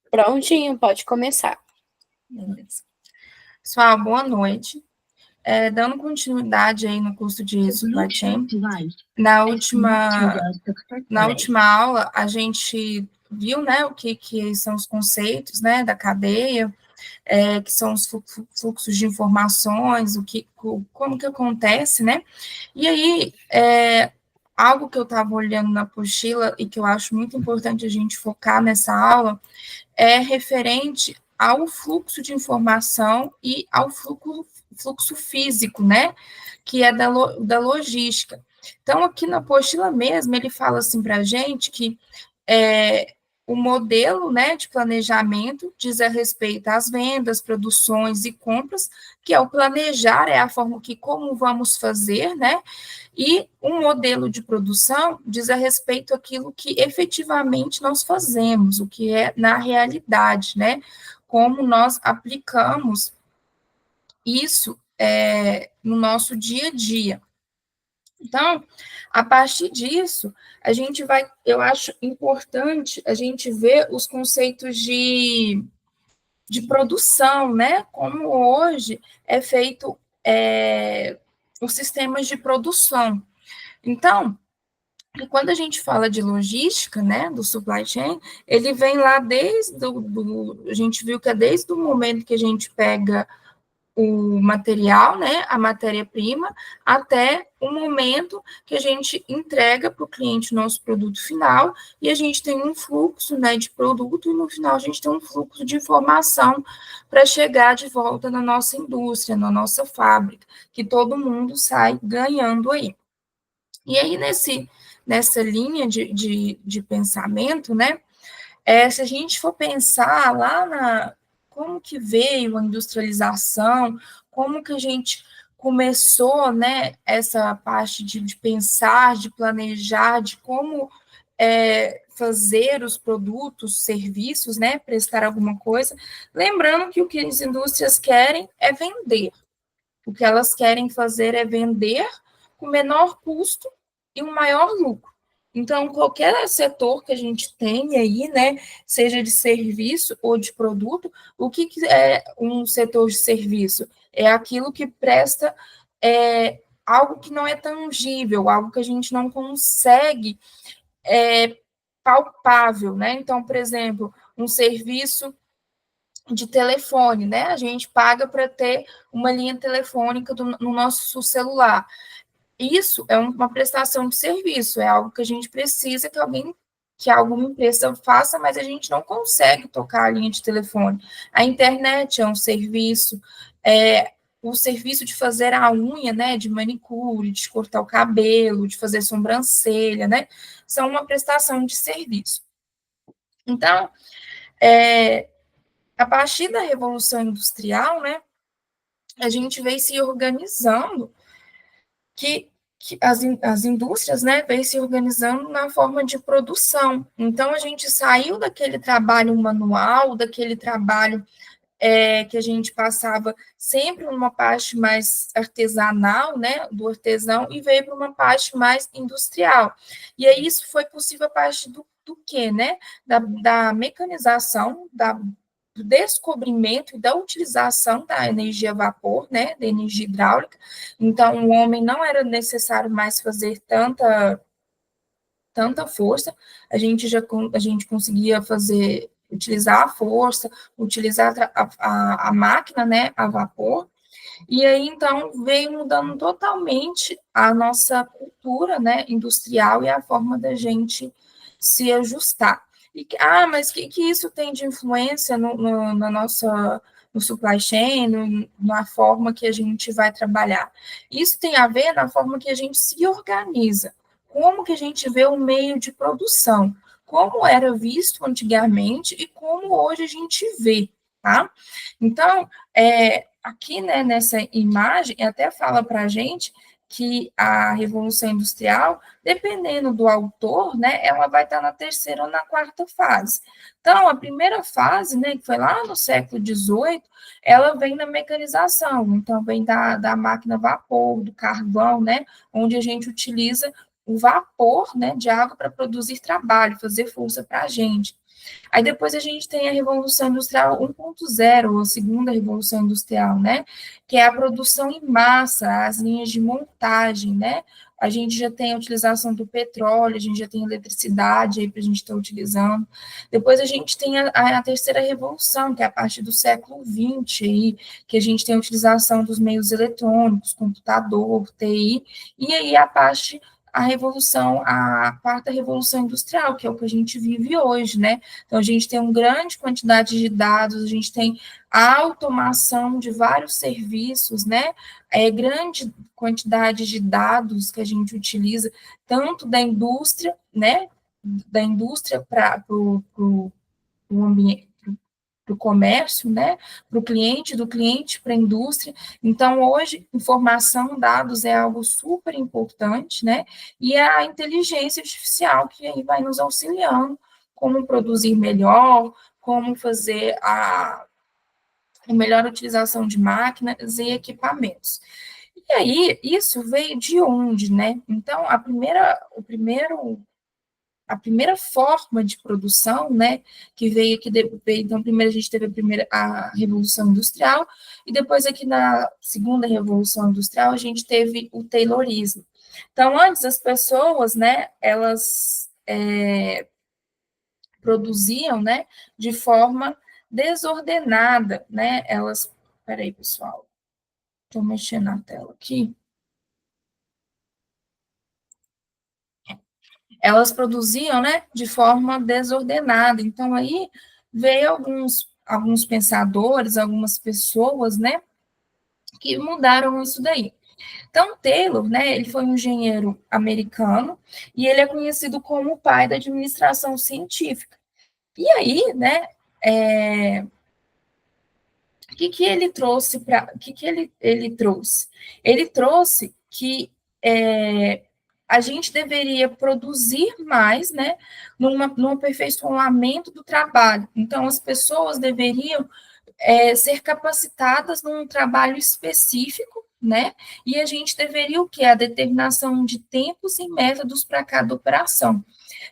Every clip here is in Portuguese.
Prontinho, pode começar. Beleza. Pessoal, boa noite. Dando continuidade aí no curso de Supply Chain, na última aula a gente viu, né, o que são os conceitos, né, da cadeia, que são os fluxos de informações, como que acontece, né, e aí, algo que eu estava olhando na apostila e que eu acho muito importante a gente focar nessa aula é referente ao fluxo de informação e ao fluxo físico, né, que é da logística. Então, aqui na apostila mesmo, ele fala assim para a gente que o modelo, né, de planejamento diz a respeito às vendas, produções e compras, que é o planejar, é a forma que como vamos fazer, né, e um modelo de produção diz a respeito àquilo que efetivamente nós fazemos, o que é na realidade, né, como nós aplicamos isso no nosso dia a dia. Então, a partir disso, eu acho importante a gente ver os conceitos de produção, né? Como hoje é feito os sistemas de produção. Então, quando a gente fala de logística, né, do supply chain, ele vem lá a gente viu que é desde o momento que a gente pega o material, né, a matéria-prima, até o momento que a gente entrega para o cliente o nosso produto final, e a gente tem um fluxo, né, de produto, e no final a gente tem um fluxo de informação para chegar de volta na nossa indústria, na nossa fábrica, que todo mundo sai ganhando aí. E aí, nessa linha de pensamento, né, se a gente for pensar como que veio a industrialização, como que a gente começou, né, essa parte de pensar, de planejar, de como fazer os produtos, serviços, né, prestar alguma coisa, lembrando que o que as indústrias querem é vender. O que elas querem fazer é vender com menor custo e um maior lucro. Então, qualquer setor que a gente tenha aí, né, seja de serviço ou de produto, o que é um setor de serviço? É aquilo que presta algo que não é tangível, algo que a gente não consegue palpável, né? Então, por exemplo, um serviço de telefone, né? A gente paga para ter uma linha telefônica no nosso celular. Isso é uma prestação de serviço, é algo que a gente precisa que alguma empresa faça, mas a gente não consegue tocar a linha de telefone. A internet é um serviço, o serviço de fazer a unha, né, de manicure, de cortar o cabelo, de fazer sobrancelha, né, são uma prestação de serviço. Então, a partir da Revolução Industrial, né, a gente veio se organizando, que as indústrias, né, veio se organizando na forma de produção. Então, a gente saiu daquele trabalho manual, daquele trabalho que a gente passava sempre numa parte mais artesanal, né, do artesão, e veio para uma parte mais industrial. E aí isso foi possível a partir do quê, né? Da mecanização, do descobrimento e da utilização da energia a vapor, né, da energia hidráulica. Então, o homem não era necessário mais fazer tanta força, a gente conseguia utilizar a força, utilizar a máquina, né, a vapor, e aí, então, veio mudando totalmente a nossa cultura, né, industrial e a forma da gente se ajustar. Mas que isso tem de influência na nossa no supply chain, na forma que a gente vai trabalhar? Isso tem a ver na forma que a gente se organiza, como que a gente vê o meio de produção, como era visto antigamente e como hoje a gente vê, tá? Então, aqui, né, nessa imagem, até fala para a gente que a Revolução Industrial, dependendo do autor, né, ela vai estar na terceira ou na quarta fase. Então, a primeira fase, né, que foi lá no século XVIII, ela vem na mecanização, então vem da máquina a vapor, do carvão, né, onde a gente utiliza o vapor, né, de água para produzir trabalho, fazer força para a gente. Aí depois a gente tem a Revolução Industrial 1.0, a segunda Revolução Industrial, né? Que é a produção em massa, as linhas de montagem, né? A gente já tem a utilização do petróleo, a gente já tem eletricidade aí para a gente estar utilizando. Depois a gente tem a terceira revolução, que é a partir do século XX, aí, que a gente tem a utilização dos meios eletrônicos, computador, TI, e aí a quarta revolução industrial, que é o que a gente vive hoje, né? Então, a gente tem uma grande quantidade de dados, a gente tem a automação de vários serviços, né? Grande quantidade de dados que a gente utiliza, tanto da indústria, né? Da indústria para o ambiente, para o comércio, né, para o cliente, do cliente para a indústria. Então, hoje, informação, dados é algo super importante, né, e a inteligência artificial que aí vai nos auxiliando, como produzir melhor, como fazer a melhor utilização de máquinas e equipamentos. E aí, isso veio de onde, né? Então, a primeira forma de produção, né, que veio aqui, então, primeiro a gente teve a Revolução Industrial, e depois aqui na segunda Revolução Industrial a gente teve o Taylorismo. Então, antes as pessoas, né, elas produziam, né, de forma desordenada, né, peraí, pessoal, estou mexendo na tela aqui. Elas produziam, né, de forma desordenada. Então, aí veio alguns pensadores, algumas pessoas, né, que mudaram isso daí. Então, Taylor, né, ele foi um engenheiro americano e ele é conhecido como o pai da administração científica. E aí, né, o que ele trouxe para, o que ele trouxe? Ele trouxe que a gente deveria produzir mais, né, num aperfeiçoamento do trabalho. Então, as pessoas deveriam ser capacitadas num trabalho específico, né, e a gente deveria o quê? A determinação de tempos e métodos para cada operação.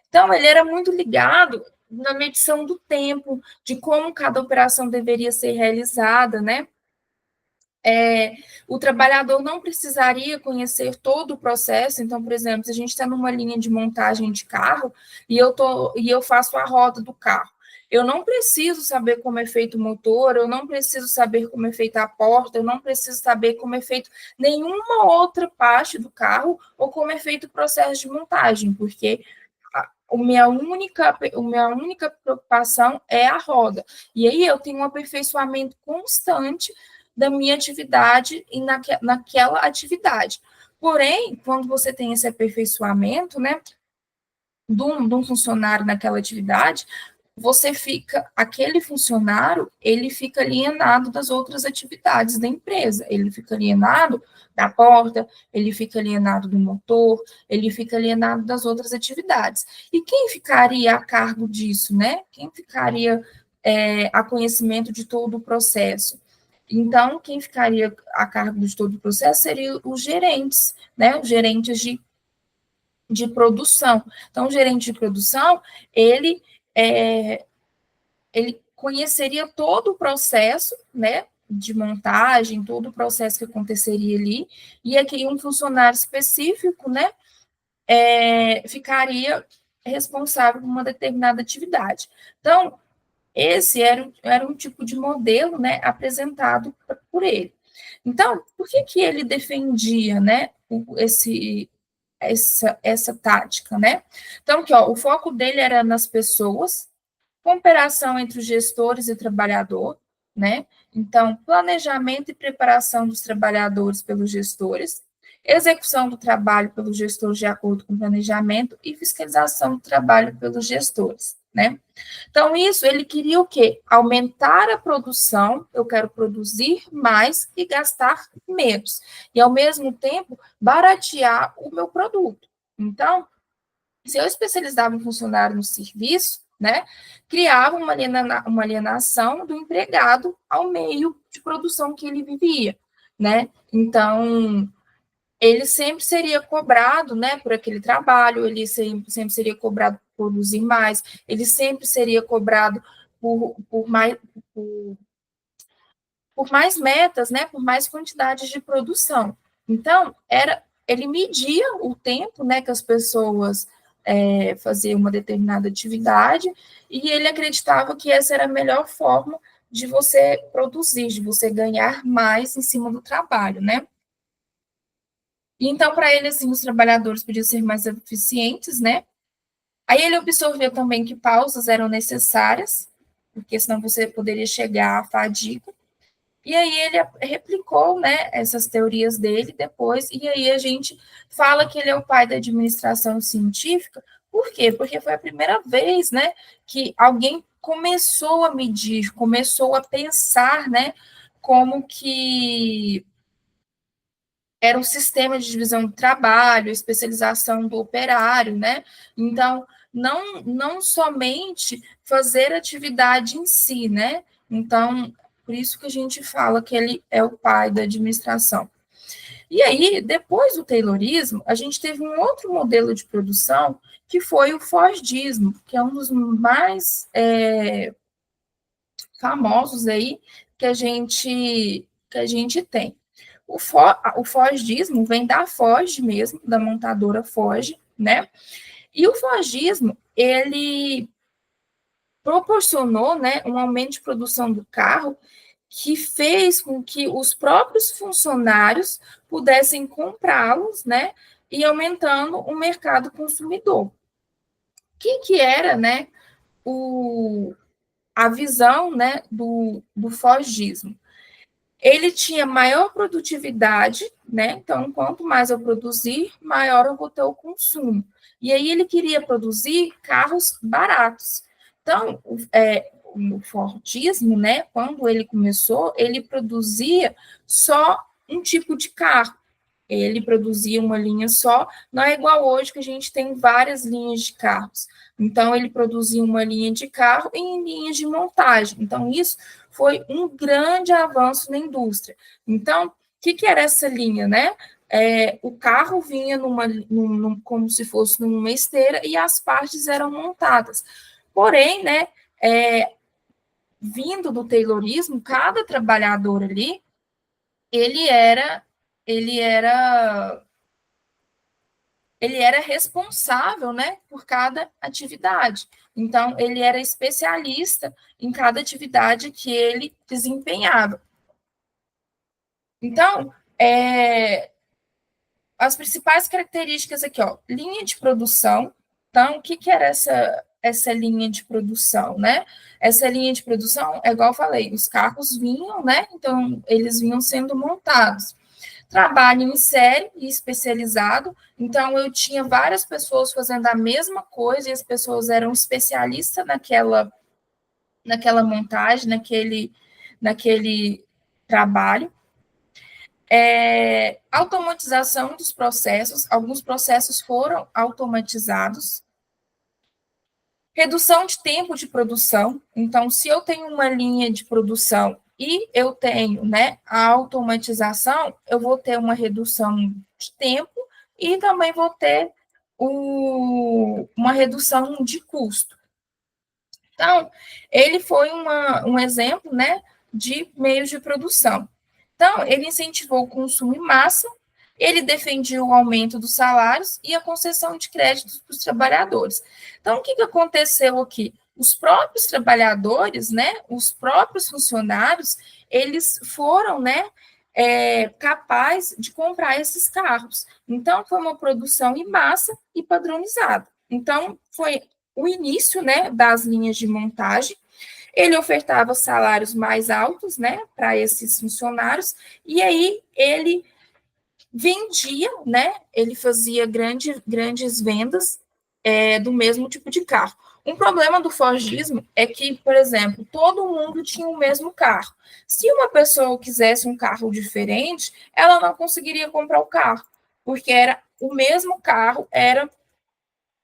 Então, ele era muito ligado na medição do tempo, de como cada operação deveria ser realizada, né, o trabalhador não precisaria conhecer todo o processo. Então, por exemplo, se a gente está numa linha de montagem de carro e eu faço a roda do carro, eu não preciso saber como é feito o motor, eu não preciso saber como é feita a porta, eu não preciso saber como é feito nenhuma outra parte do carro ou como é feito o processo de montagem, porque a minha única preocupação é a roda. E aí eu tenho um aperfeiçoamento constante da minha atividade e naquela atividade. Porém, quando você tem esse aperfeiçoamento, né, de um funcionário naquela atividade, aquele funcionário, ele fica alienado das outras atividades da empresa, ele fica alienado da porta, ele fica alienado do motor, ele fica alienado das outras atividades. E quem ficaria a cargo disso, né? Quem ficaria a conhecimento de todo o processo? Então, quem ficaria a cargo de todo o processo seriam os gerentes, né? Os gerentes de produção. Então, o gerente de produção, ele conheceria todo o processo, né, de montagem, todo o processo que aconteceria ali, e aqui um funcionário específico, né, ficaria responsável por uma determinada atividade. Então, esse era um tipo de modelo, né, apresentado por ele. Então, por que ele defendia, né, essa tática, né? Então, aqui, ó, o foco dele era nas pessoas, cooperação entre os gestores e o trabalhador, né? Então, planejamento e preparação dos trabalhadores pelos gestores, execução do trabalho pelos gestores de acordo com o planejamento e fiscalização do trabalho pelos gestores, né? Então, isso, ele queria o quê? Aumentar a produção, eu quero produzir mais e gastar menos. E, ao mesmo tempo, baratear o meu produto. Então, se eu especializava um funcionário no serviço, né, criava uma alienação do empregado ao meio de produção que ele vivia, né? Então, ele sempre seria cobrado, né, por aquele trabalho, ele sempre seria cobrado produzir mais, ele sempre seria cobrado por mais, por, por mais metas, né, por mais quantidades de produção. Então, ele media o tempo, né, que as pessoas faziam uma determinada atividade, e ele acreditava que essa era a melhor forma de você produzir, de você ganhar mais em cima do trabalho, né? E então, para ele, assim, os trabalhadores podiam ser mais eficientes, né? Aí ele absorveu também que pausas eram necessárias, porque senão você poderia chegar à fadiga. E aí ele replicou, né, essas teorias dele depois, e aí a gente fala que ele é o pai da administração científica. Por quê? Porque foi a primeira vez, né, que alguém começou a medir, começou a pensar, né, como que era um sistema de divisão do trabalho, especialização do operário, né? Então, não somente fazer atividade em si, né? Então, por isso que a gente fala que ele é o pai da administração. E aí, depois do Taylorismo, a gente teve um outro modelo de produção, que foi o Fordismo, que é um dos mais famosos aí que a gente tem. O Fordismo vem da Ford mesmo, da montadora Ford, né? E o Fordismo, ele proporcionou, né, um aumento de produção do carro que fez com que os próprios funcionários pudessem comprá-los, né, e aumentando o mercado consumidor. O que era, né, a visão, né, do Fordismo? Ele tinha maior produtividade, né? Então, quanto mais eu produzir, maior eu vou ter o consumo. E aí ele queria produzir carros baratos. Então, o Fordismo, né? Quando ele começou, ele produzia só um tipo de carro. Ele produzia uma linha só, não é igual hoje que a gente tem várias linhas de carros. Então, ele produzia uma linha de carro em linhas de montagem. Então, isso foi um grande avanço na indústria. Então, o que era essa linha, né? O carro vinha como se fosse numa esteira e as partes eram montadas. Porém, né, vindo do Taylorismo, cada trabalhador ali, ele era, ele era ele era responsável, né, por cada atividade. Então, ele era especialista em cada atividade que ele desempenhava. Então, as principais características aqui, ó, linha de produção. Então, o que era essa linha de produção, né? Essa linha de produção, é igual eu falei, os carros vinham, né? Então, eles vinham sendo montados. Trabalho em série e especializado, então eu tinha várias pessoas fazendo a mesma coisa e as pessoas eram especialistas naquela montagem, naquele trabalho. Automatização dos processos, alguns processos foram automatizados. Redução de tempo de produção, então, se eu tenho uma linha de produção e eu tenho, né, a automatização, eu vou ter uma redução de tempo e também vou ter uma redução de custo. Então, ele foi um exemplo, né, de meios de produção. Então, ele incentivou o consumo em massa, ele defendia o aumento dos salários e a concessão de créditos para os trabalhadores. Então, o que aconteceu aqui? Os próprios trabalhadores, né, os próprios funcionários, eles foram, né, capazes de comprar esses carros. Então, foi uma produção em massa e padronizada. Então, foi o início, né, das linhas de montagem. Ele ofertava salários mais altos, né, para esses funcionários, e aí ele vendia, né, ele fazia grandes vendas do mesmo tipo de carro. Um problema do Fordismo é que, por exemplo, todo mundo tinha o mesmo carro. Se uma pessoa quisesse um carro diferente, ela não conseguiria comprar o carro, porque era o mesmo carro, era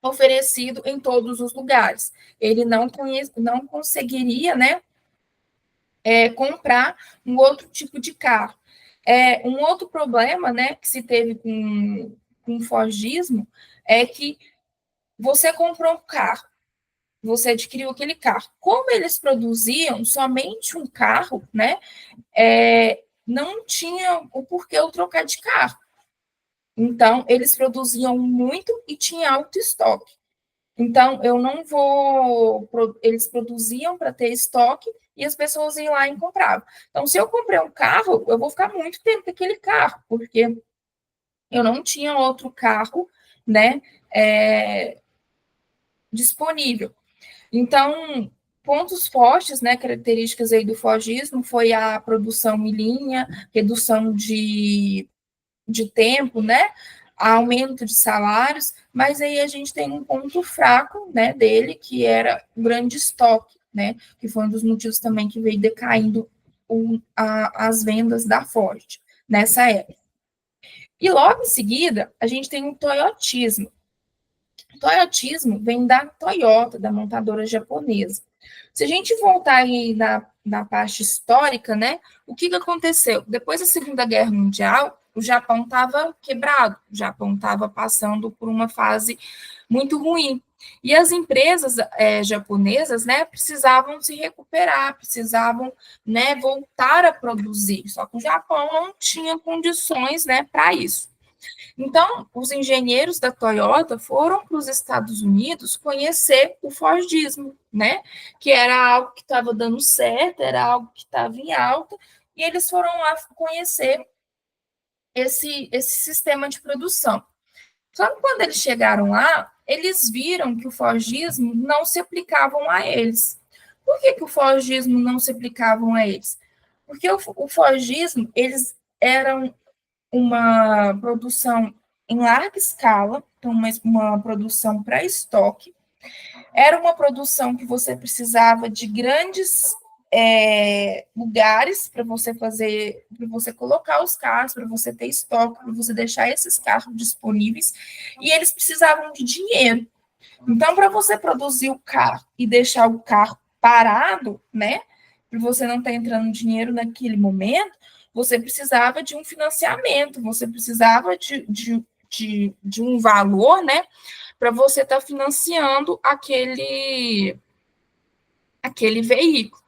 oferecido em todos os lugares. Ele não conseguiria, né, comprar um outro tipo de carro. Um outro problema, né, que se teve com o Fordismo é que Você comprou um carro, você adquiriu aquele carro. Como eles produziam somente um carro, né? Não tinha o porquê eu trocar de carro. Então, eles produziam muito e tinha alto estoque. Então, eu não vou. Eles produziam para ter estoque e as pessoas iam lá e compravam. Então, se eu comprei um carro, eu vou ficar muito tempo com aquele carro, porque eu não tinha outro carro, né, disponível. Então, pontos fortes, né, características aí do forgismo foi a produção em linha, redução de tempo, né, aumento de salários, mas aí a gente tem um ponto fraco, né, dele, que era o grande estoque, né, que foi um dos motivos também que veio decaindo as vendas da Ford nessa época. E logo em seguida, a gente tem o toyotismo. O toyotismo vem da Toyota, da montadora japonesa. Se a gente voltar aí na parte histórica, né, o que aconteceu? Depois da Segunda Guerra Mundial, o Japão estava quebrado, o Japão estava passando por uma fase muito ruim. E as empresas japonesas, né, precisavam se recuperar, precisavam, né, voltar a produzir. Só que o Japão não tinha condições, né, para isso. Então, os engenheiros da Toyota foram para os Estados Unidos conhecer o Fordismo, né? Que era algo que estava dando certo, era algo que estava em alta, e eles foram lá conhecer esse sistema de produção. Só que quando eles chegaram lá, eles viram que o Fordismo não se aplicavam a eles. Por que o Fordismo não se aplicavam a eles? Porque o Fordismo, eles eram uma produção em larga escala, então uma produção para estoque. Era uma produção que você precisava de grandes lugares para você fazer, para você colocar os carros, para você ter estoque, para você deixar esses carros disponíveis, e eles precisavam de dinheiro. Então, para você produzir o carro e deixar o carro parado, né? Para você não estar entrando dinheiro naquele momento, você precisava de um financiamento, você precisava de um valor, né? Para você estar financiando aquele veículo.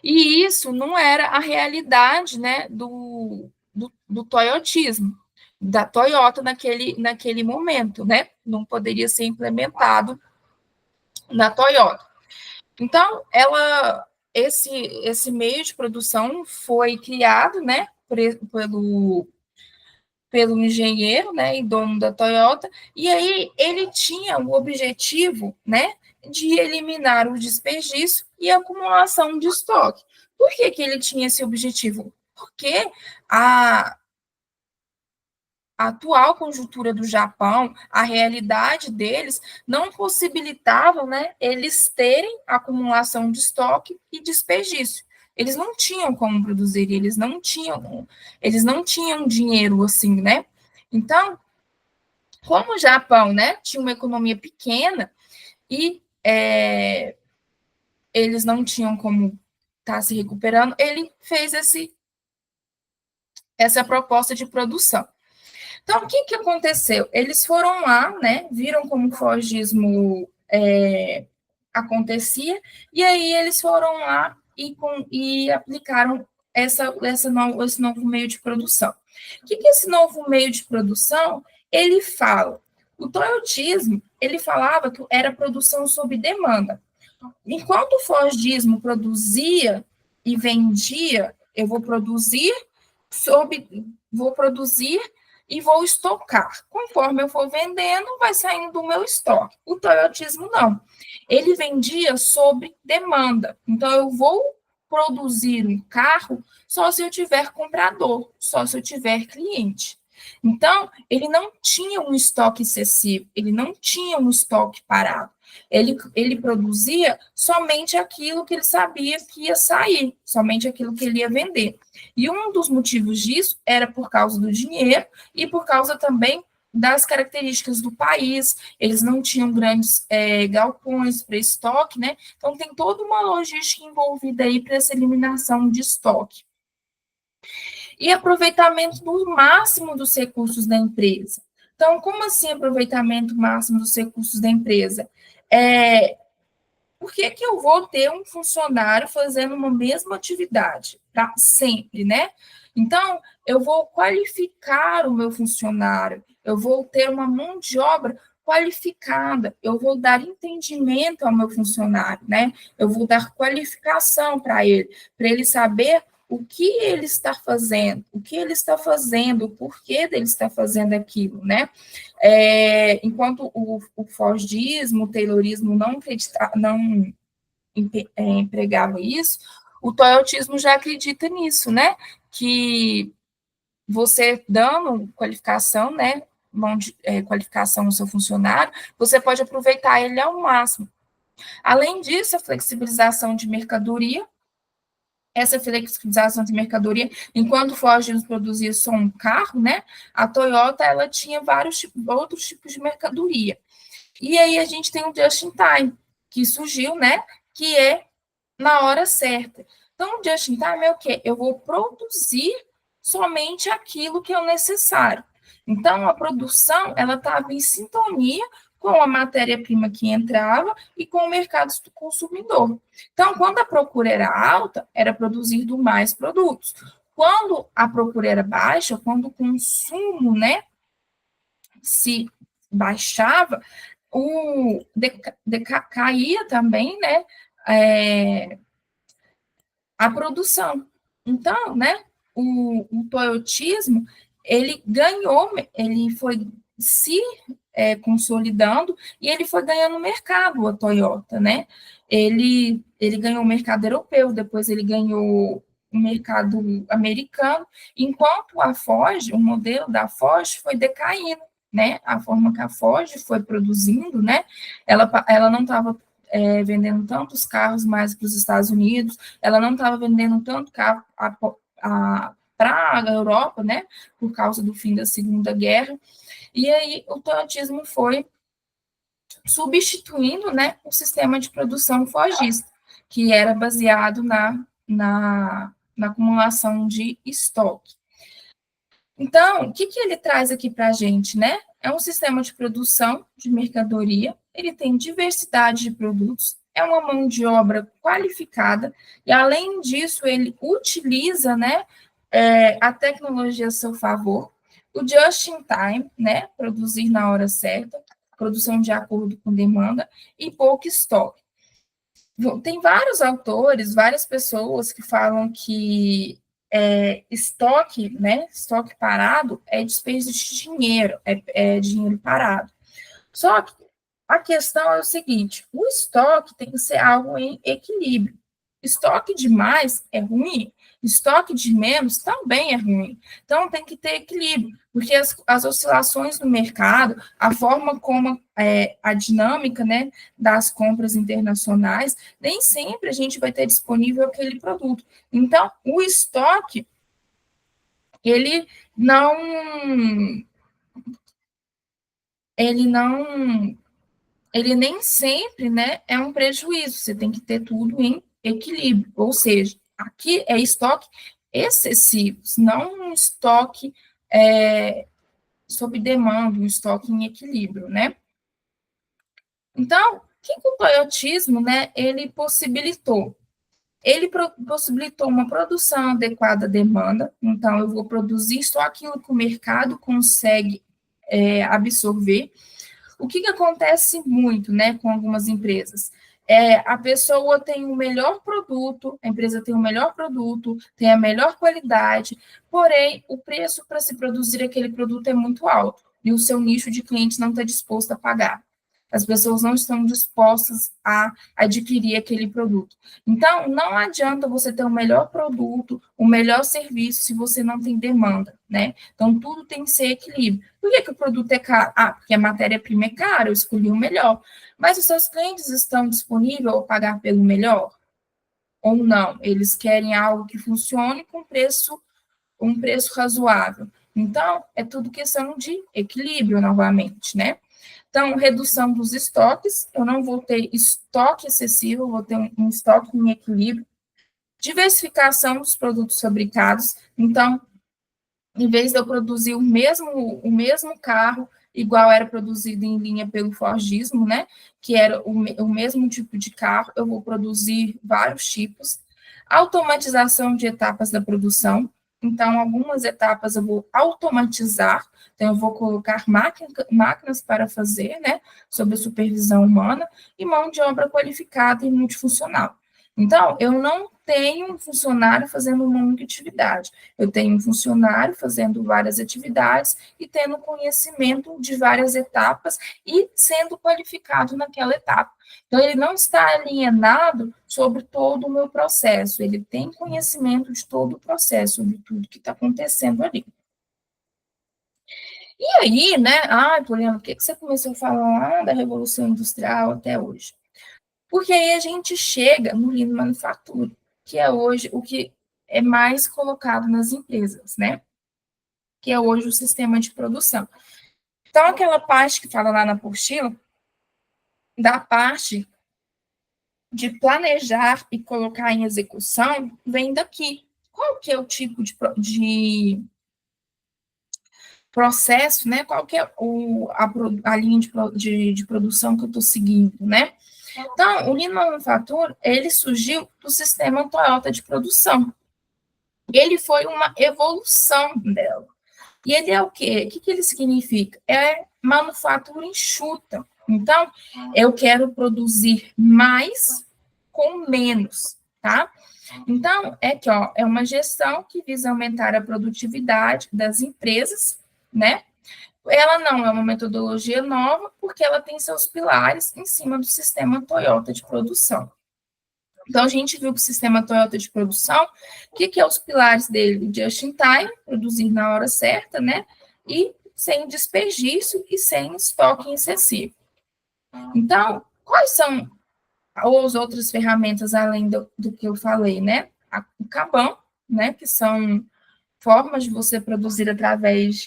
E isso não era a realidade, né, do toyotismo, da Toyota naquele momento, né? Não poderia ser implementado na Toyota. Então, esse meio de produção foi criado, né, pelo engenheiro, né, e dono da Toyota, e aí ele tinha o objetivo, né, de eliminar o desperdício e a acumulação de estoque. Por que ele tinha esse objetivo? Porque a, a atual conjuntura do Japão, a realidade deles, não possibilitava, né, eles terem acumulação de estoque e desperdício. Eles não tinham como produzir, eles não tinham dinheiro assim, né? Então, como o Japão, né, tinha uma economia pequena e eles não tinham como estar se recuperando, ele fez essa proposta de produção. Então, o que aconteceu? Eles foram lá, né, viram como o forgismo acontecia, e aí eles foram lá e aplicaram esse novo meio de produção. O que esse novo meio de produção, ele fala? O toyotismo, ele falava que era produção sob demanda. Enquanto o fordismo produzia e vendia, eu vou produzir e vou estocar. Conforme eu for vendendo, vai saindo do meu estoque. O toyotismo não. Ele vendia sob demanda. Então, eu vou produzir um carro só se eu tiver comprador, só se eu tiver cliente. Então, ele não tinha um estoque excessivo, ele não tinha um estoque parado. Ele produzia somente aquilo que ele sabia que ia sair, somente aquilo que ele ia vender. E um dos motivos disso era por causa do dinheiro e por causa também das características do país. Eles não tinham grandes galpões para estoque, né? Então tem toda uma logística envolvida aí para essa eliminação de estoque. E aproveitamento do máximo dos recursos da empresa. Então, como assim aproveitamento máximo dos recursos da empresa? Por que eu vou ter um funcionário fazendo uma mesma atividade para sempre, né? Então, eu vou qualificar o meu funcionário, eu vou ter uma mão de obra qualificada, eu vou dar entendimento ao meu funcionário, né? Eu vou dar qualificação para ele saber o que ele está fazendo, o que ele está fazendo, o porquê dele estar fazendo aquilo, né? Enquanto o Fordismo, o Taylorismo não empregava isso, o Toyotismo já acredita nisso, né? Que você dando qualificação, né? Qualificação no seu funcionário, você pode aproveitar ele ao máximo. Além disso, a flexibilização de mercadoria, essa flexibilização de mercadoria, enquanto o Ford produzia só um carro, né? A Toyota ela tinha vários outros tipos de mercadoria. E aí a gente tem o just in time, que surgiu, né? Que é na hora certa. Então, o just in time é o quê? Eu vou produzir somente aquilo que é necessário. Então, a produção, ela estava em sintonia com a matéria-prima que entrava e com o mercado do consumidor. Então, quando a procura era alta, era produzido mais produtos. Quando a procura era baixa, quando o consumo, né, se baixava, caía também, né, a produção. Então, né, o toyotismo, ele ganhou, ele foi se consolidando e ele foi ganhando mercado, a Toyota, né? Ele ganhou o mercado europeu, depois ele ganhou o mercado americano, enquanto a Ford, o modelo da Ford foi decaindo, né? A forma que a Ford foi produzindo, né? Ela não estava vendendo tantos carros mais para os Estados Unidos, ela não estava vendendo tanto carro para a Europa, né, por causa do fim da Segunda Guerra, e aí o toyotismo foi substituindo, né, o sistema de produção fordista, que era baseado na acumulação de estoque. Então, o que ele traz aqui para a gente, né? É um sistema de produção de mercadoria, ele tem diversidade de produtos, é uma mão de obra qualificada, e além disso, ele utiliza, né, a tecnologia a seu favor, o just in time, né, produzir na hora certa, produção de acordo com demanda, e pouco estoque. Tem vários autores, várias pessoas que falam que estoque, né, estoque parado é despesa de dinheiro, é dinheiro parado. Só que a questão é o seguinte, o estoque tem que ser algo em equilíbrio. Estoque demais é ruim, estoque de menos também é ruim. Então, tem que ter equilíbrio, porque as oscilações no mercado, a forma como a dinâmica, né, das compras internacionais, nem sempre a gente vai ter disponível aquele produto. Então, o estoque, ele não, ele não ele nem sempre, né, é um prejuízo, você tem que ter tudo em equilíbrio, ou seja, aqui é estoque excessivo, não um estoque sob demanda, um estoque em equilíbrio, né? Então, o que o toyotismo, né, ele possibilitou? Ele possibilitou uma produção adequada à demanda, então eu vou produzir só aquilo que o mercado consegue absorver. O que acontece muito, né, com algumas empresas? A pessoa tem o melhor produto, a empresa tem o melhor produto, tem a melhor qualidade, porém, o preço para se produzir aquele produto é muito alto e o seu nicho de clientes não está disposto a pagar. As pessoas não estão dispostas a adquirir aquele produto. Então, não adianta você ter o melhor produto, o melhor serviço, se você não tem demanda, né? Então, tudo tem que ser equilíbrio. Por que o produto é caro? Ah, porque a matéria-prima é cara, eu escolhi o melhor. Mas os seus clientes estão disponíveis a pagar pelo melhor? Ou não? Eles querem algo que funcione com um preço razoável. Então, é tudo questão de equilíbrio, novamente, né? Então, redução dos estoques, eu não vou ter estoque excessivo, eu vou ter um estoque em equilíbrio. Diversificação dos produtos fabricados, então, em vez de eu produzir o mesmo carro, igual era produzido em linha pelo Fordismo, né? Que era o mesmo tipo de carro, eu vou produzir vários tipos. Automatização de etapas da produção. Então, algumas etapas eu vou automatizar, então eu vou colocar máquinas para fazer, né? Sob a supervisão humana, e mão de obra qualificada e multifuncional. Então, eu não tenho um funcionário fazendo uma única atividade. Eu tenho um funcionário fazendo várias atividades e tendo conhecimento de várias etapas e sendo qualificado naquela etapa. Então, ele não está alienado sobre todo o meu processo, ele tem conhecimento de todo o processo, sobre tudo que está acontecendo ali. E aí, né? Poliana, por que você começou a falar da Revolução Industrial até hoje? Porque aí a gente chega no Lean Manufacturing, que é hoje o que é mais colocado nas empresas, né? Que é hoje o sistema de produção. Então, aquela parte que fala lá na apostila, da parte de planejar e colocar em execução, vem daqui. Qual que é o tipo de processo, né? Qual que é a linha de produção que eu estou seguindo, né? Então, o Lean Manufacturing, ele surgiu do sistema Toyota de produção. Ele foi uma evolução dela. E ele é o quê? O que ele significa? É manufatura enxuta. Então, eu quero produzir mais com menos, tá? Então, é que ó, é uma gestão que visa aumentar a produtividade das empresas, né? Ela não é uma metodologia nova, porque ela tem seus pilares em cima do sistema Toyota de produção. Então, a gente viu que o sistema Toyota de produção, o que é os pilares dele? Just in time, produzir na hora certa, né? E sem desperdício e sem estoque excessivo. Então, quais são as outras ferramentas além do que eu falei, né? O Kanban, né? Que são formas de você produzir através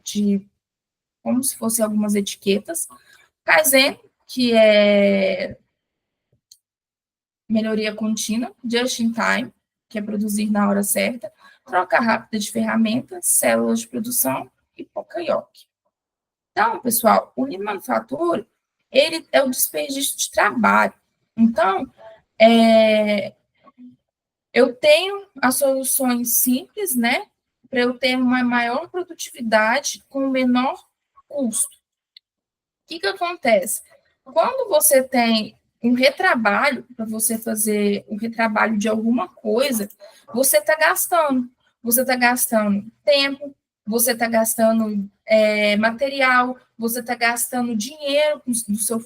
de como se fossem algumas etiquetas. Kaizen, que é melhoria contínua, just in time, que é produzir na hora certa, troca rápida de ferramentas, células de produção e Poka-Yoke. Então, pessoal, o Lean Manufacturing, ele é o desperdício de trabalho. Então, eu tenho as soluções simples, né, para eu ter uma maior produtividade com menor custo. O que acontece? Quando você tem um retrabalho, para você fazer um retrabalho de alguma coisa, você está gastando. Você está gastando tempo, você está gastando material, você está gastando dinheiro do seu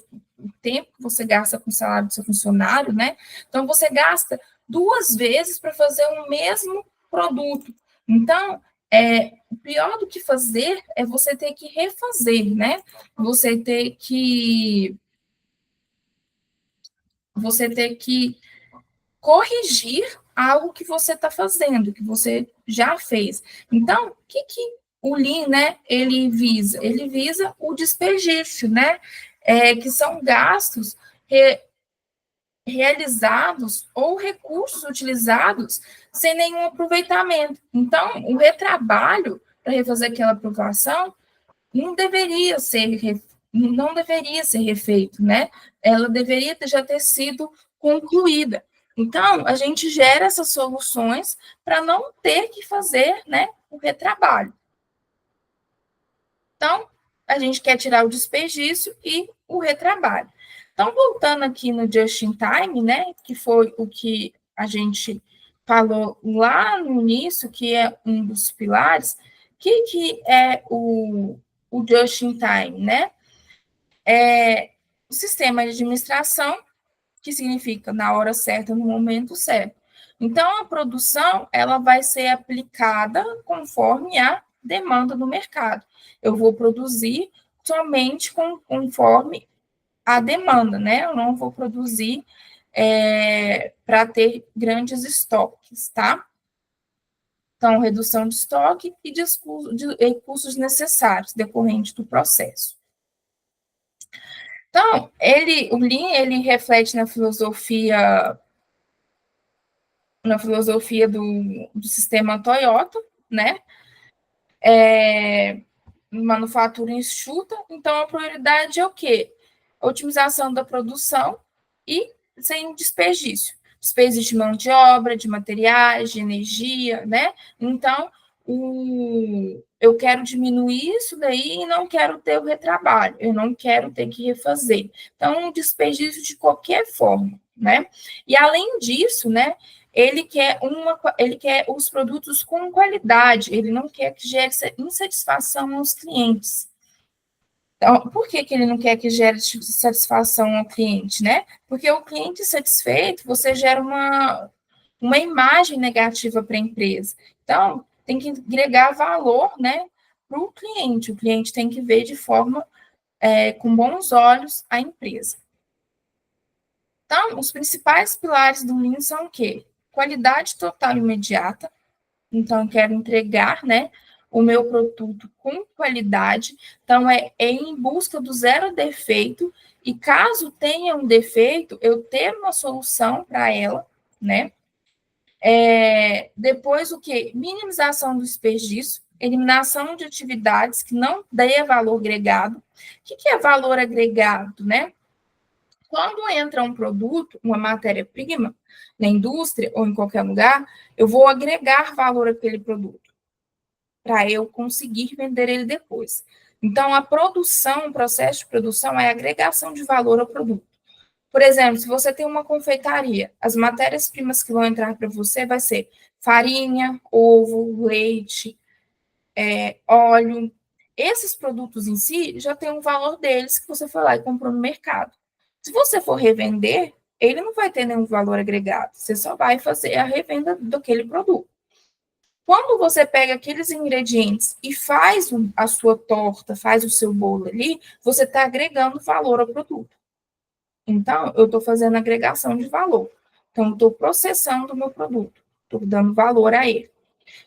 tempo que você gasta com o salário do seu funcionário, né? Então, você gasta 2 vezes para fazer o mesmo produto. Então, pior do que fazer é você ter que refazer, né? Você ter que corrigir algo que você está fazendo, que você já fez. Então, o que o Lean, né, ele visa? Ele visa o desperdício, né? Que são gastos realizados ou recursos utilizados sem nenhum aproveitamento. Então, o retrabalho para refazer aquela aprovação não deveria ser refeito, né? Ela deveria já ter sido concluída. Então, a gente gera essas soluções para não ter que fazer, né, o retrabalho. Então, a gente quer tirar o desperdício e o retrabalho. Então, voltando aqui no Just in Time, né, que foi o que a gente falou lá no início, que é um dos pilares, que é o Just in Time, né? É o sistema de administração, que significa na hora certa, no momento certo. Então, a produção, ela vai ser aplicada conforme a demanda do mercado. Eu vou produzir somente conforme a demanda, né? Eu não vou produzir para ter grandes estoques, tá? Então, redução de estoque e de recursos necessários decorrentes do processo. Então, o Lean, ele reflete na filosofia do sistema Toyota, né? manufatura enxuta, então a prioridade é o quê? A otimização da produção e sem desperdício. Desperdício de mão de obra, de materiais, de energia, né? Então, eu quero diminuir isso daí e não quero ter o retrabalho, eu não quero ter que refazer. Então, um desperdício de qualquer forma, né? E além disso, né? Ele quer os produtos com qualidade, ele não quer que gere insatisfação aos clientes. Então, por que, que ele não quer que gere satisfação ao cliente, né? Porque o cliente satisfeito, você gera uma imagem negativa para a empresa. Então, tem que agregar valor, né, para o cliente. O cliente tem que ver de forma, com bons olhos, a empresa. Então, os principais pilares do Lean são o quê? Qualidade total e imediata. Então, eu quero entregar, né, o meu produto com qualidade. Então, é em busca do zero defeito. E caso tenha um defeito, eu ter uma solução para ela, né? Depois, o que? Minimização do desperdício, eliminação de atividades que não dê valor agregado. O que é valor agregado, né? Quando entra um produto, uma matéria-prima, na indústria ou em qualquer lugar, eu vou agregar valor àquele produto para eu conseguir vender ele depois. Então, a produção, o processo de produção é agregação de valor ao produto. Por exemplo, se você tem uma confeitaria, as matérias-primas que vão entrar para você vai ser farinha, ovo, leite, óleo. Esses produtos em si já tem um valor deles que você foi lá e comprou no mercado. Se você for revender, ele não vai ter nenhum valor agregado. Você só vai fazer a revenda daquele produto. Quando você pega aqueles ingredientes e faz a sua torta, faz o seu bolo ali, você está agregando valor ao produto. Então, eu estou fazendo agregação de valor. Então, eu estou processando o meu produto, estou dando valor a ele.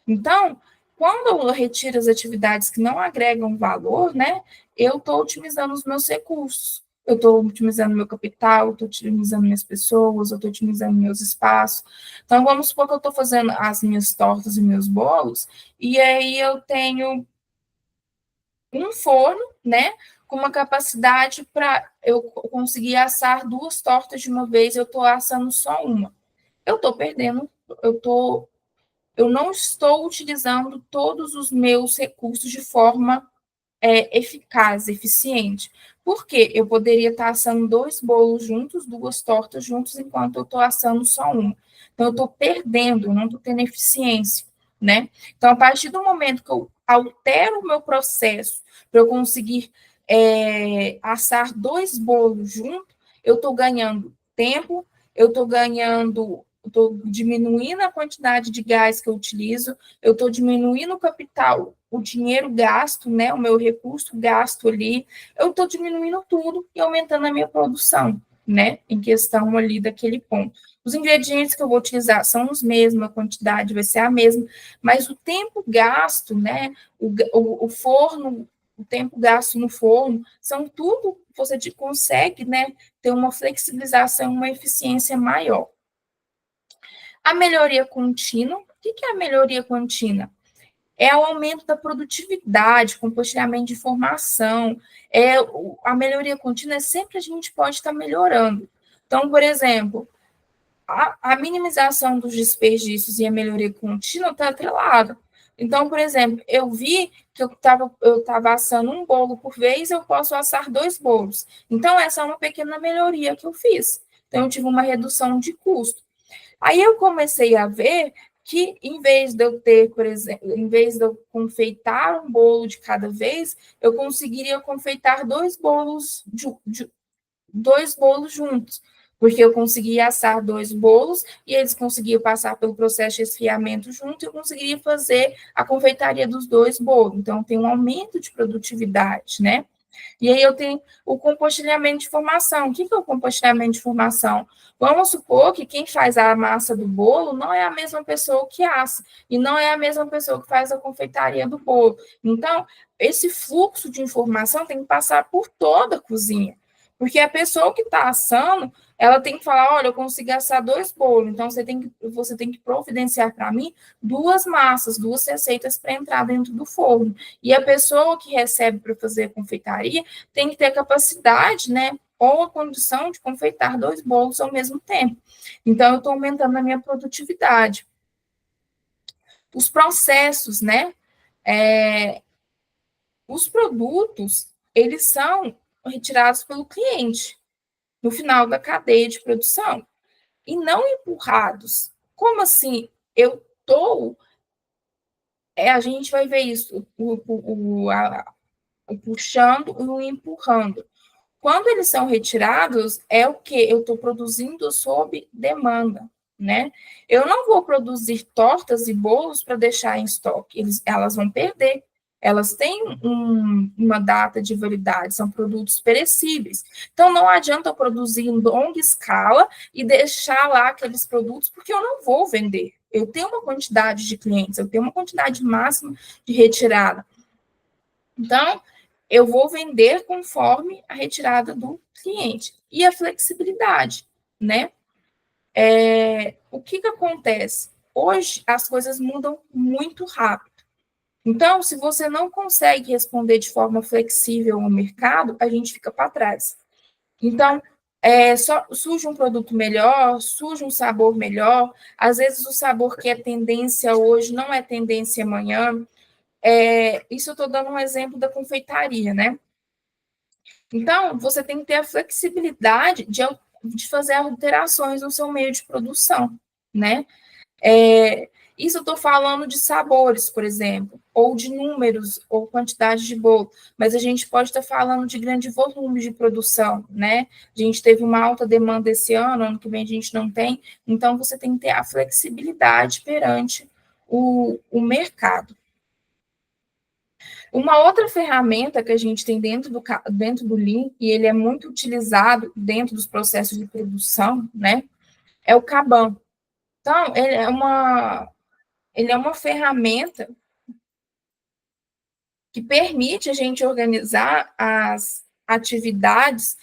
Então, quando eu retiro as atividades que não agregam valor, né, eu estou otimizando os meus recursos. Eu estou otimizando meu capital, estou otimizando minhas pessoas, eu estou otimizando meus espaços. Então, vamos supor que eu estou fazendo as minhas tortas e meus bolos, e aí eu tenho um forno, né, com uma capacidade para eu conseguir assar 2 tortas de uma vez, eu estou assando só uma. Eu estou perdendo, eu não estou utilizando todos os meus recursos de forma eficaz, eficiente. Por quê? Eu poderia estar assando 2 bolos juntos, 2 tortas juntos, enquanto eu estou assando só uma. Então, eu estou perdendo, não estou tendo eficiência, né? Então, a partir do momento que eu altero o meu processo para eu conseguir assar 2 bolos juntos, eu estou ganhando tempo, eu estou diminuindo a quantidade de gás que eu utilizo, eu estou diminuindo o capital, o dinheiro gasto, né, o meu recurso gasto ali, eu estou diminuindo tudo e aumentando a minha produção, né, em questão ali daquele ponto. Os ingredientes que eu vou utilizar são os mesmos, a quantidade vai ser a mesma, mas o tempo gasto, né, o forno, o tempo gasto no forno, são tudo que você consegue, né, ter uma flexibilização, uma eficiência maior. A melhoria contínua, o que é a melhoria contínua? É o aumento da produtividade, compartilhamento de informação. A melhoria contínua é sempre a gente pode estar melhorando. Então, por exemplo, a minimização dos desperdícios e a melhoria contínua está atrelada. Então, por exemplo, eu vi que eu estava assando um bolo por vez, eu posso assar 2 bolos. Então, essa é uma pequena melhoria que eu fiz. Então, eu tive uma redução de custo. Aí eu comecei a ver que, em vez de eu ter, por exemplo, em vez de eu confeitar um bolo de cada vez, eu conseguiria confeitar 2 bolos, 2 bolos juntos, porque eu conseguia assar 2 bolos e eles conseguiam passar pelo processo de esfriamento junto e eu conseguiria fazer a confeitaria dos 2 bolos. Então, tem um aumento de produtividade, né? E aí eu tenho o compartilhamento de informação. O que é o compartilhamento de informação? Vamos supor que quem faz a massa do bolo não é a mesma pessoa que assa, e não é a mesma pessoa que faz a confeitaria do bolo. Então, esse fluxo de informação tem que passar por toda a cozinha, Porque a pessoa que está assando, ela tem que falar, olha, eu consigo assar 2 bolos, então você tem que providenciar para mim 2 massas, 2 receitas para entrar dentro do forno. E a pessoa que recebe para fazer a confeitaria tem que ter a capacidade, né, ou a condição de confeitar 2 bolos ao mesmo tempo. Então, eu estou aumentando a minha produtividade. Os processos, né, os produtos, eles são retirados pelo cliente no final da cadeia de produção e não empurrados. Como assim? Eu estou. A gente vai ver isso, o puxando e o empurrando. Quando eles são retirados, é o que eu estou produzindo sob demanda, né? Eu não vou produzir tortas e bolos para deixar em estoque, elas vão perder. Elas têm uma data de validade, são produtos perecíveis. Então, não adianta eu produzir em longa escala e deixar lá aqueles produtos, porque eu não vou vender. Eu tenho uma quantidade de clientes, eu tenho uma quantidade máxima de retirada. Então, eu vou vender conforme a retirada do cliente. E a flexibilidade, né? O que acontece? Hoje, as coisas mudam muito rápido. Então, se você não consegue responder de forma flexível ao mercado, a gente fica para trás. Então, só surge um produto melhor, surge um sabor melhor. Às vezes, o sabor que é tendência hoje não é tendência amanhã. Isso eu estou dando um exemplo da confeitaria, né? Então, você tem que ter a flexibilidade de fazer alterações no seu meio de produção, né? Isso eu estou falando de sabores, por exemplo, ou de números, ou quantidade de bolo, mas a gente pode estar falando de grande volume de produção, né? A gente teve uma alta demanda esse ano que vem a gente não tem, então você tem que ter a flexibilidade perante o mercado. Uma outra ferramenta que a gente tem dentro do Lean, e ele é muito utilizado dentro dos processos de produção, né, é o Kanban. Então, ele é uma ferramenta que permite a gente organizar as atividades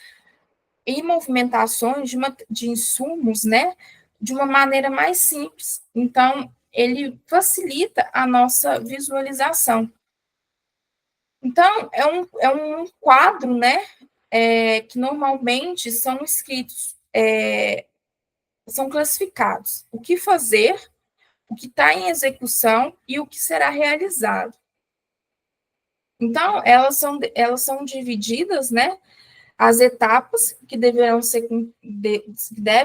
e movimentações de insumos, né, de uma maneira mais simples. Então, ele facilita a nossa visualização. Então, é um quadro, né, que normalmente são escritos, são classificados. O que fazer, o que está em execução e o que será realizado. Então, elas são divididas, né, as etapas que devem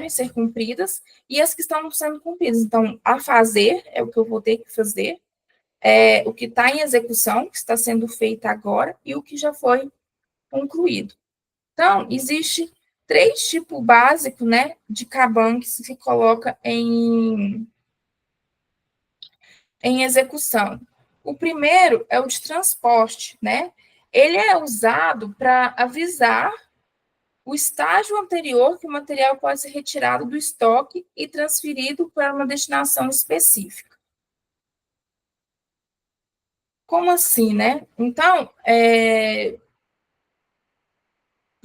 ser cumpridas e as que estão sendo cumpridas. Então, a fazer é o que eu vou ter que fazer, o que está em execução, que está sendo feito agora, e o que já foi concluído. Então, existe 3 tipos básicos, né, de Kanban que se coloca em execução. O primeiro é o de transporte, né? Ele é usado para avisar o estágio anterior que o material pode ser retirado do estoque e transferido para uma destinação específica. Como assim, né? Então,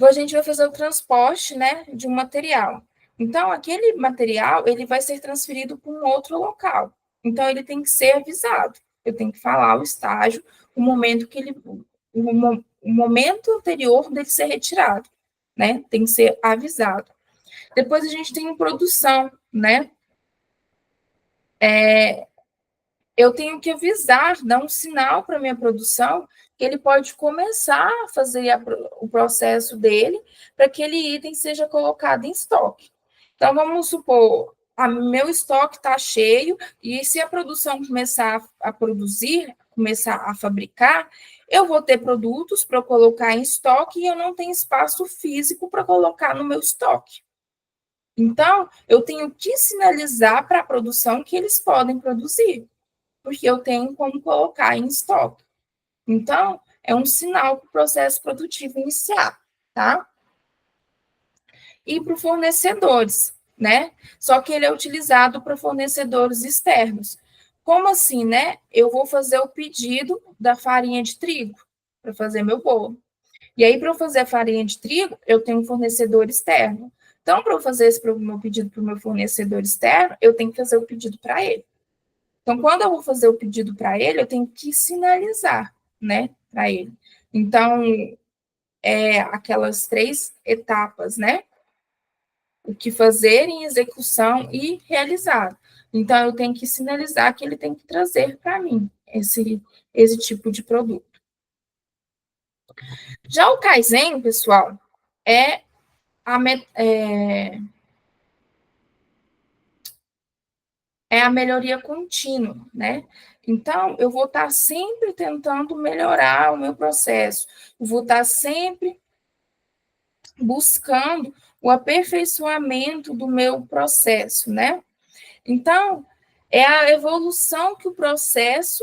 a gente vai fazer o transporte, né, de um material. Então, aquele material, ele vai ser transferido para um outro local. Então, ele tem que ser avisado. Eu tenho que falar o estágio, o momento que o momento anterior dele ser retirado, né? Tem que ser avisado. Depois a gente tem produção, né? Eu tenho que avisar, dar um sinal para a minha produção que ele pode começar a fazer o processo dele para que aquele item seja colocado em estoque. Então, vamos supor, meu estoque está cheio e se a produção começar a produzir, começar a fabricar, eu vou ter produtos para colocar em estoque e eu não tenho espaço físico para colocar no meu estoque. Então, eu tenho que sinalizar para a produção que eles podem produzir, porque eu tenho como colocar em estoque. Então, é um sinal para o processo produtivo iniciar, tá? E para os fornecedores, né? Só que ele é utilizado para fornecedores externos. Como assim, né? Eu vou fazer o pedido da farinha de trigo para fazer meu bolo. E aí, para eu fazer a farinha de trigo, eu tenho um fornecedor externo. Então, para eu fazer esse meu pedido para o meu fornecedor externo, eu tenho que fazer o pedido para ele. Então, quando eu vou fazer o pedido para ele, eu tenho que sinalizar, né, para ele. Então, aquelas 3 etapas, né? O que fazer em execução e realizar. Então, eu tenho que sinalizar que ele tem que trazer para mim esse tipo de produto. Já o Kaizen, pessoal, é a, é a melhoria contínua, né? Então, eu vou estar sempre tentando melhorar o meu processo, eu vou estar sempre buscando o aperfeiçoamento do meu processo, né? Então, é a evolução que o processo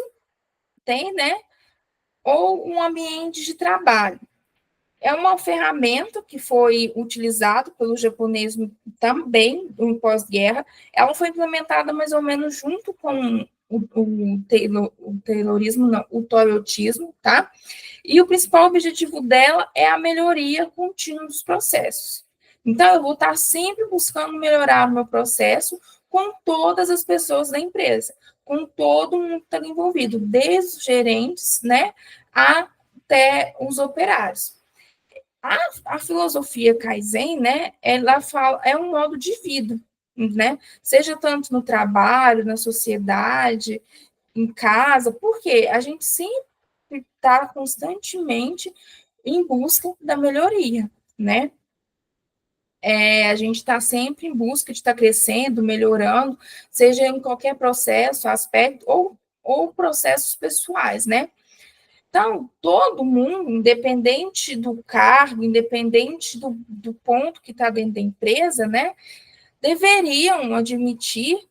tem, né? Ou um ambiente de trabalho. É uma ferramenta que foi utilizada pelo japonês também no pós-guerra. Ela foi implementada mais ou menos junto com o Taylorismo, não, o Toyotismo, tá? E o principal objetivo dela é a melhoria contínua dos processos. Então, eu vou estar sempre buscando melhorar o meu processo com todas as pessoas da empresa, com todo mundo que está envolvido, desde os gerentes, né, até os operários. A filosofia Kaizen, né, ela fala, é um modo de vida, né, seja tanto no trabalho, na sociedade, em casa, porque a gente sempre está constantemente em busca da melhoria, né? A gente está sempre em busca de estar crescendo, melhorando, seja em qualquer processo, aspecto, ou processos pessoais, né? Então, todo mundo, independente do cargo, independente do ponto que está dentro da empresa, né, deveriam admitir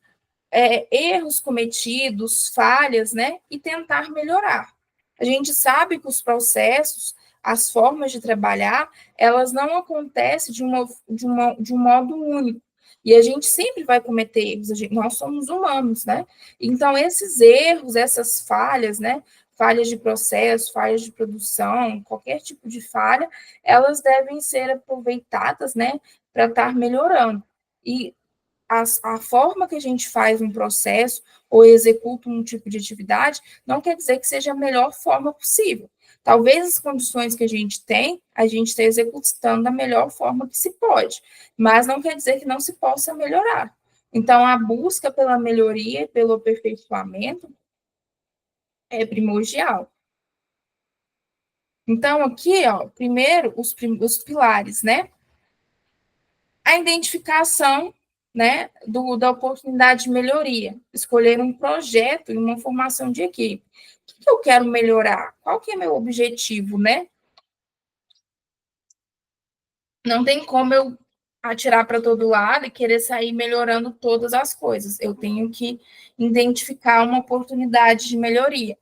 erros cometidos, falhas, né, e tentar melhorar. A gente sabe que os processos, as formas de trabalhar, elas não acontecem de um modo único. E a gente sempre vai cometer erros, nós somos humanos, né? Então, esses erros, essas falhas, né? Falhas de processo, falhas de produção, qualquer tipo de falha, elas devem ser aproveitadas, né? Para estar melhorando. E a forma que a gente faz um processo ou executa um tipo de atividade não quer dizer que seja a melhor forma possível. Talvez as condições que a gente tem, a gente está executando da melhor forma que se pode, mas não quer dizer que não se possa melhorar. Então, a busca pela melhoria e pelo aperfeiçoamento é primordial. Então, aqui, ó, primeiro, os pilares, né? A identificação, né, da oportunidade de melhoria, escolher um projeto e uma formação de equipe. O que eu quero melhorar? Qual que é meu objetivo, né? Não tem como eu atirar para todo lado e querer sair melhorando todas as coisas. Eu tenho que identificar uma oportunidade de melhoria.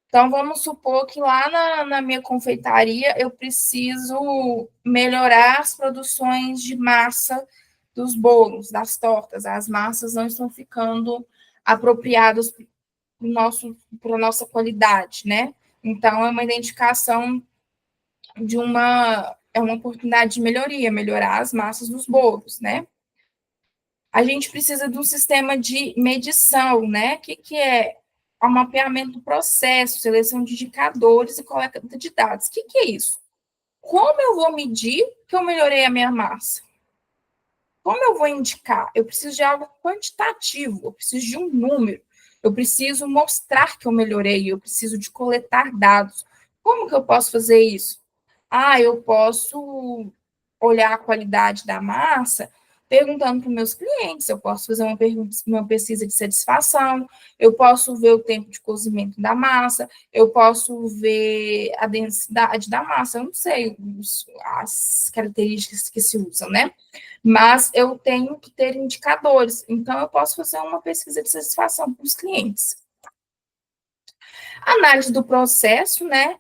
Então, vamos supor que lá na minha confeitaria eu preciso melhorar as produções de massa dos bolos, das tortas. As massas não estão ficando apropriadas para a nossa qualidade, né? Então, é uma identificação é uma oportunidade de melhoria, melhorar as massas dos bolos, né? A gente precisa de um sistema de medição, né? O que é o mapeamento do processo, seleção de indicadores e coleta de dados. O que é isso? Como eu vou medir que eu melhorei a minha massa? Como eu vou indicar? Eu preciso de algo quantitativo, eu preciso de um número, eu preciso mostrar que eu melhorei, eu preciso de coletar dados. Como que eu posso fazer isso? Eu posso olhar a qualidade da massa perguntando para os meus clientes, eu posso fazer uma pesquisa de satisfação, eu posso ver o tempo de cozimento da massa, eu posso ver a densidade da massa, eu não sei as características que se usam, né? Mas eu tenho que ter indicadores, então eu posso fazer uma pesquisa de satisfação para os clientes. Análise do processo, né?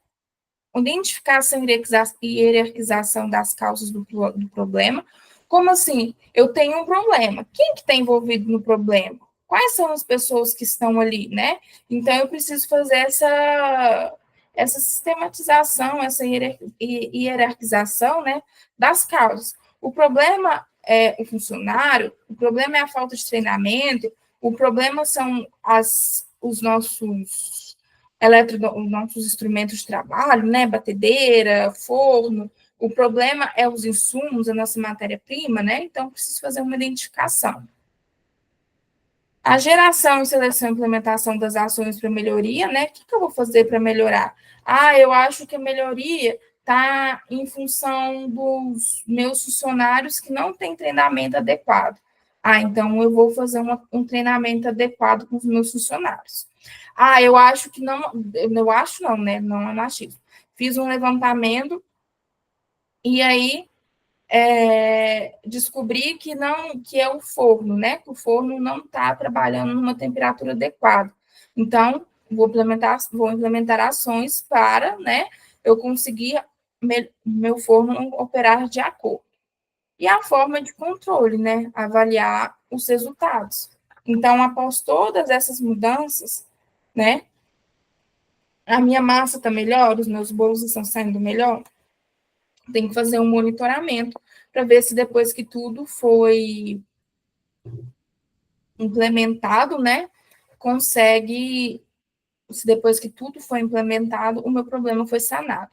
Identificação e hierarquização das causas do problema. Como assim? Eu tenho um problema. Quem que está envolvido no problema? Quais são as pessoas que estão ali, né? Então, eu preciso fazer essa sistematização, essa hierarquização, né, das causas. O problema é o funcionário, o problema é a falta de treinamento, o problema são os nossos os nossos instrumentos de trabalho, né, batedeira, forno. O problema é os insumos, a nossa matéria-prima, né? Então, preciso fazer uma identificação. A geração, seleção e implementação das ações para melhoria, né? O que eu vou fazer para melhorar? Eu acho que a melhoria está em função dos meus funcionários que não têm treinamento adequado. Então eu vou fazer um treinamento adequado com os meus funcionários. Eu acho que não, eu acho não, né? Não é machismo. Fiz um levantamento e aí descobri que não, que é o forno, né? Que o forno não está trabalhando numa temperatura adequada. Então, vou implementar ações para, né, eu conseguir meu forno operar de acordo. E a forma de controle, né? Avaliar os resultados. Então, após todas essas mudanças, né? A minha massa está melhor, os meus bolos estão saindo melhor. Tem que fazer um monitoramento para ver se depois que tudo foi implementado, né, consegue, se depois que tudo foi implementado, o meu problema foi sanado.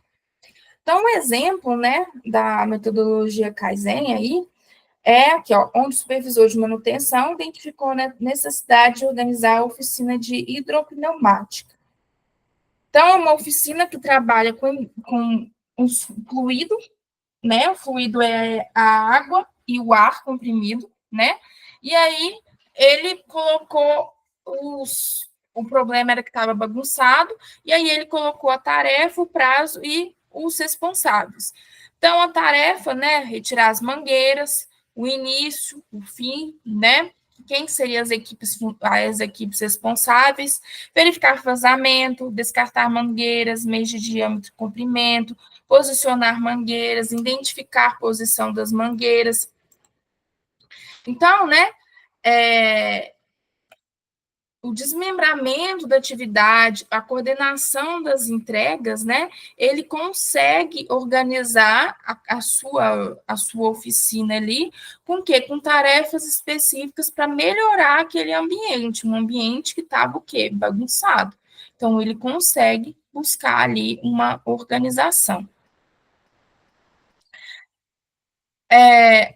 Então, um exemplo, né, da metodologia Kaizen aí, é aqui, ó, onde o supervisor de manutenção identificou a necessidade de organizar a oficina de hidropneumática. Então, é uma oficina que trabalha com um fluido, né? O fluido é a água e o ar comprimido, né? E aí ele colocou o problema era que estava bagunçado, e aí ele colocou a tarefa, o prazo e os responsáveis. Então, a tarefa, né, retirar as mangueiras, o início, o fim, né? Quem seriam as equipes responsáveis, verificar vazamento, descartar mangueiras, meios de diâmetro e comprimento, posicionar mangueiras, identificar a posição das mangueiras. Então, né, o desmembramento da atividade, a coordenação das entregas, né, ele consegue organizar a sua oficina ali com quê? Com tarefas específicas para melhorar aquele ambiente, um ambiente que estava o quê? Bagunçado. Então, ele consegue buscar ali uma organização.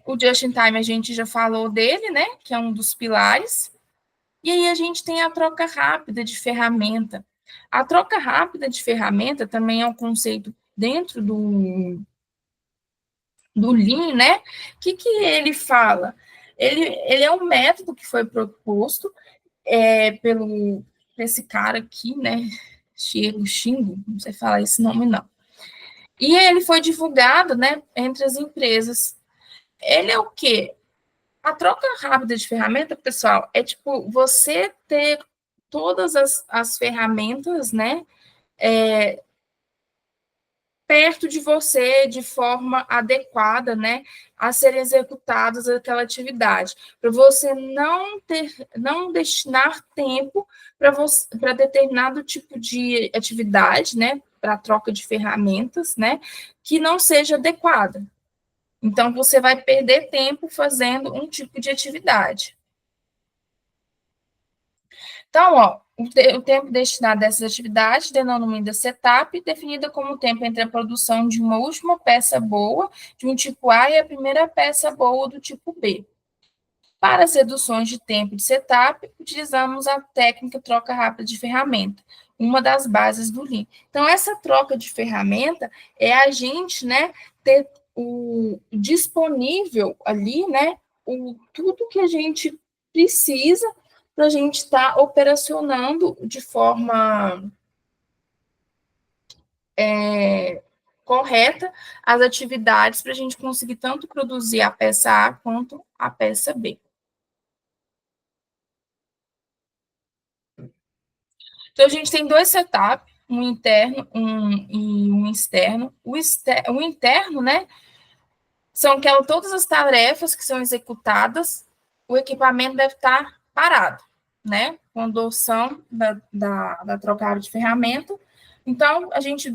O Just in Time a gente já falou dele, né? Que é um dos pilares. E aí a gente tem a troca rápida de ferramenta. A troca rápida de ferramenta também é um conceito dentro do Lean, né? O que ele fala? Ele é um método que foi proposto pelo esse cara aqui, né? Xingo, não sei falar esse nome, não. E ele foi divulgado, né, entre as empresas. Ele é o quê? A troca rápida de ferramenta, pessoal, é tipo você ter todas as ferramentas, né, perto de você de forma adequada, né, a serem executadas aquela atividade, para você não destinar tempo para determinado tipo de atividade, né, para troca de ferramentas, né, que não seja adequada. Então, você vai perder tempo fazendo um tipo de atividade. Então, o tempo destinado a essas atividades denomina setup, definida como o tempo entre a produção de uma última peça boa de um tipo A e a primeira peça boa do tipo B. Para as reduções de tempo de setup, utilizamos a técnica troca rápida de ferramenta, uma das bases do Lean. Então, essa troca de ferramenta é a gente, né, ter o disponível ali, né, tudo que a gente precisa para a gente estar operacionando de forma correta as atividades para a gente conseguir tanto produzir a peça A quanto a peça B. Então, a gente tem dois setups, um interno e um externo. O interno, né, são todas as tarefas que são executadas, o equipamento deve estar parado, né, com a adoção da trocada de ferramenta, Então, a gente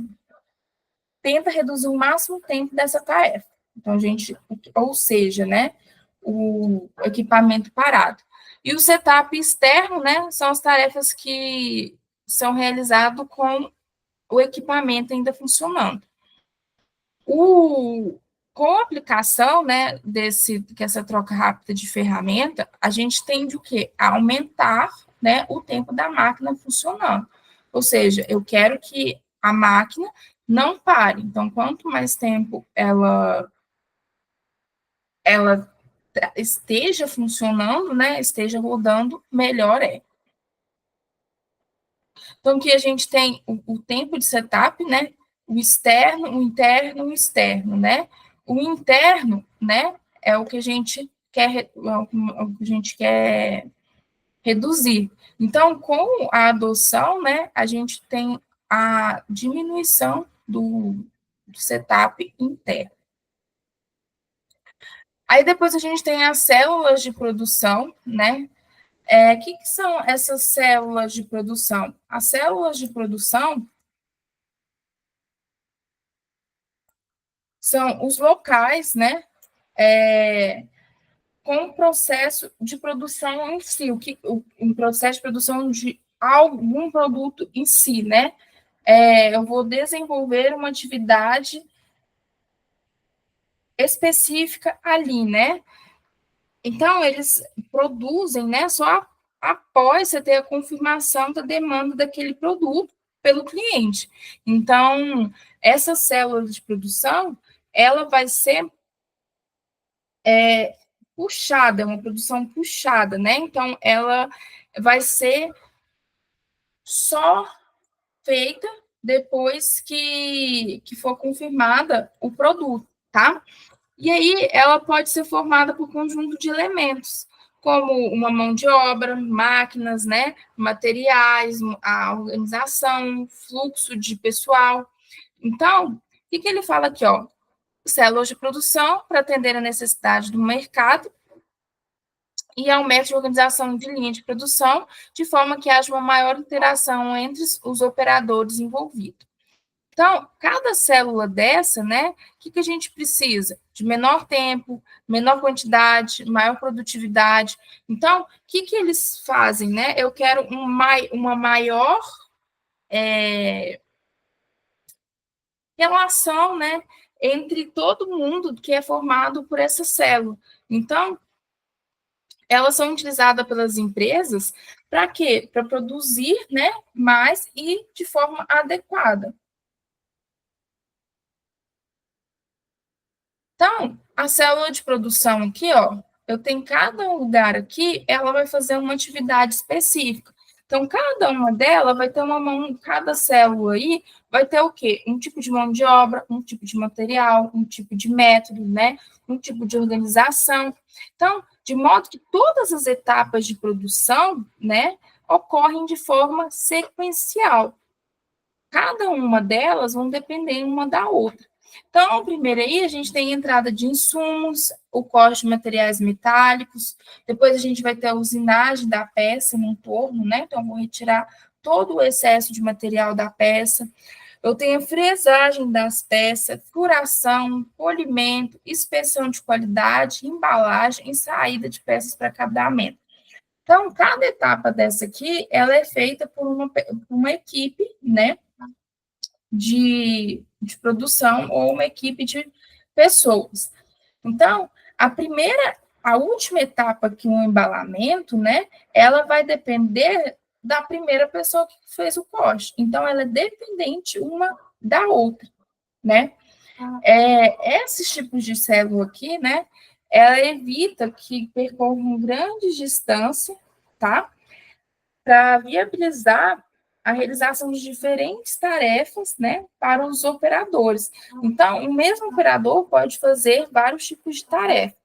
tenta reduzir o máximo tempo dessa tarefa. Então, a gente, ou seja, né, o equipamento parado. E o setup externo, né, são as tarefas que são realizadas com o equipamento ainda funcionando. Com a aplicação, né, que essa troca rápida de ferramenta, a gente tende o quê? A aumentar, né, o tempo da máquina funcionando. Ou seja, eu quero que a máquina não pare. Então, quanto mais tempo ela esteja funcionando, né, esteja rodando, melhor é. Então, aqui a gente tem o tempo de setup, né, o externo, o interno, o externo, né? O interno, né, é o que a gente quer reduzir. Então, com a adoção, né, a gente tem a diminuição do setup interno. Aí depois a gente tem as células de produção, né? Que são essas células de produção? As células de produção são os locais, né? Com o processo de produção em si, um processo de produção de algum produto em si, né? Eu vou desenvolver uma atividade específica ali, né? Então, eles produzem, né, só após você ter a confirmação da demanda daquele produto pelo cliente. Então, essa célula de produção, ela vai ser puxada, é uma produção puxada, né? Então, ela vai ser só feita depois que for confirmada o produto, tá? E aí ela pode ser formada por conjunto de elementos, como uma mão de obra, máquinas, né, materiais, a organização, fluxo de pessoal. Então, o que ele fala aqui, ó? Células de produção para atender a necessidade do mercado e ao método de organização de linha de produção, de forma que haja uma maior interação entre os operadores envolvidos. Então, cada célula dessa, né, o que a gente precisa? De menor tempo, menor quantidade, maior produtividade. Então, o que eles fazem, né? Eu quero uma maior relação, né, entre todo mundo que é formado por essa célula. Então, elas são utilizadas pelas empresas para quê? Para produzir, né, mais e de forma adequada. Então, a célula de produção aqui, ó, eu tenho cada lugar aqui, ela vai fazer uma atividade específica. Então, cada uma delas vai ter uma mão, cada célula aí vai ter o quê? Um tipo de mão de obra, um tipo de material, um tipo de método, né? Um tipo de organização. Então, de modo que todas as etapas de produção, né, ocorrem de forma sequencial. Cada uma delas vão depender uma da outra. Então, primeiro aí, a gente tem a entrada de insumos, o corte de materiais metálicos, depois a gente vai ter a usinagem da peça no entorno, né? Então, eu vou retirar todo o excesso de material da peça. Eu tenho a fresagem das peças, furação, polimento, inspeção de qualidade, embalagem e saída de peças para acabamento. Então, cada etapa dessa aqui, ela é feita por uma equipe, né? De produção ou uma equipe de pessoas. Então, a última etapa que um embalamento, né, ela vai depender da primeira pessoa que fez o corte. Então, ela é dependente uma da outra, né? Esses tipos de célula aqui, né, ela evita que percorram grandes distâncias, tá? Para viabilizar a realização de diferentes tarefas, né, para os operadores. Então, o mesmo operador pode fazer vários tipos de tarefa.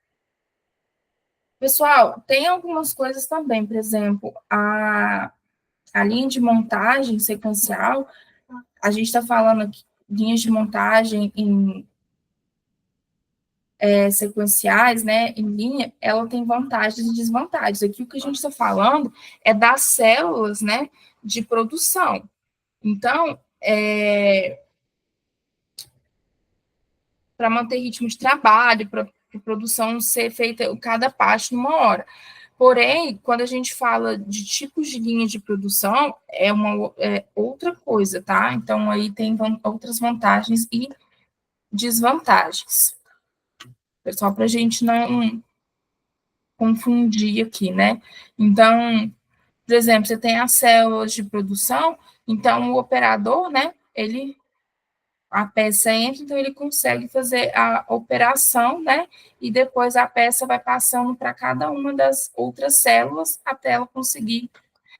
Pessoal, tem algumas coisas também, por exemplo, a linha de montagem sequencial, a gente está falando aqui, linhas de montagem sequenciais, né, em linha, ela tem vantagens e desvantagens. Aqui o que a gente está falando é das células, né, de produção. Então, para manter ritmo de trabalho, para a produção ser feita cada parte numa hora. Porém, quando a gente fala de tipos de linha de produção, é outra coisa, tá? Então, aí tem outras vantagens e desvantagens. Só para a gente não confundir aqui, né? Então, por exemplo, você tem as células de produção, então o operador, né, a peça entra, então ele consegue fazer a operação, né, e depois a peça vai passando para cada uma das outras células até ela conseguir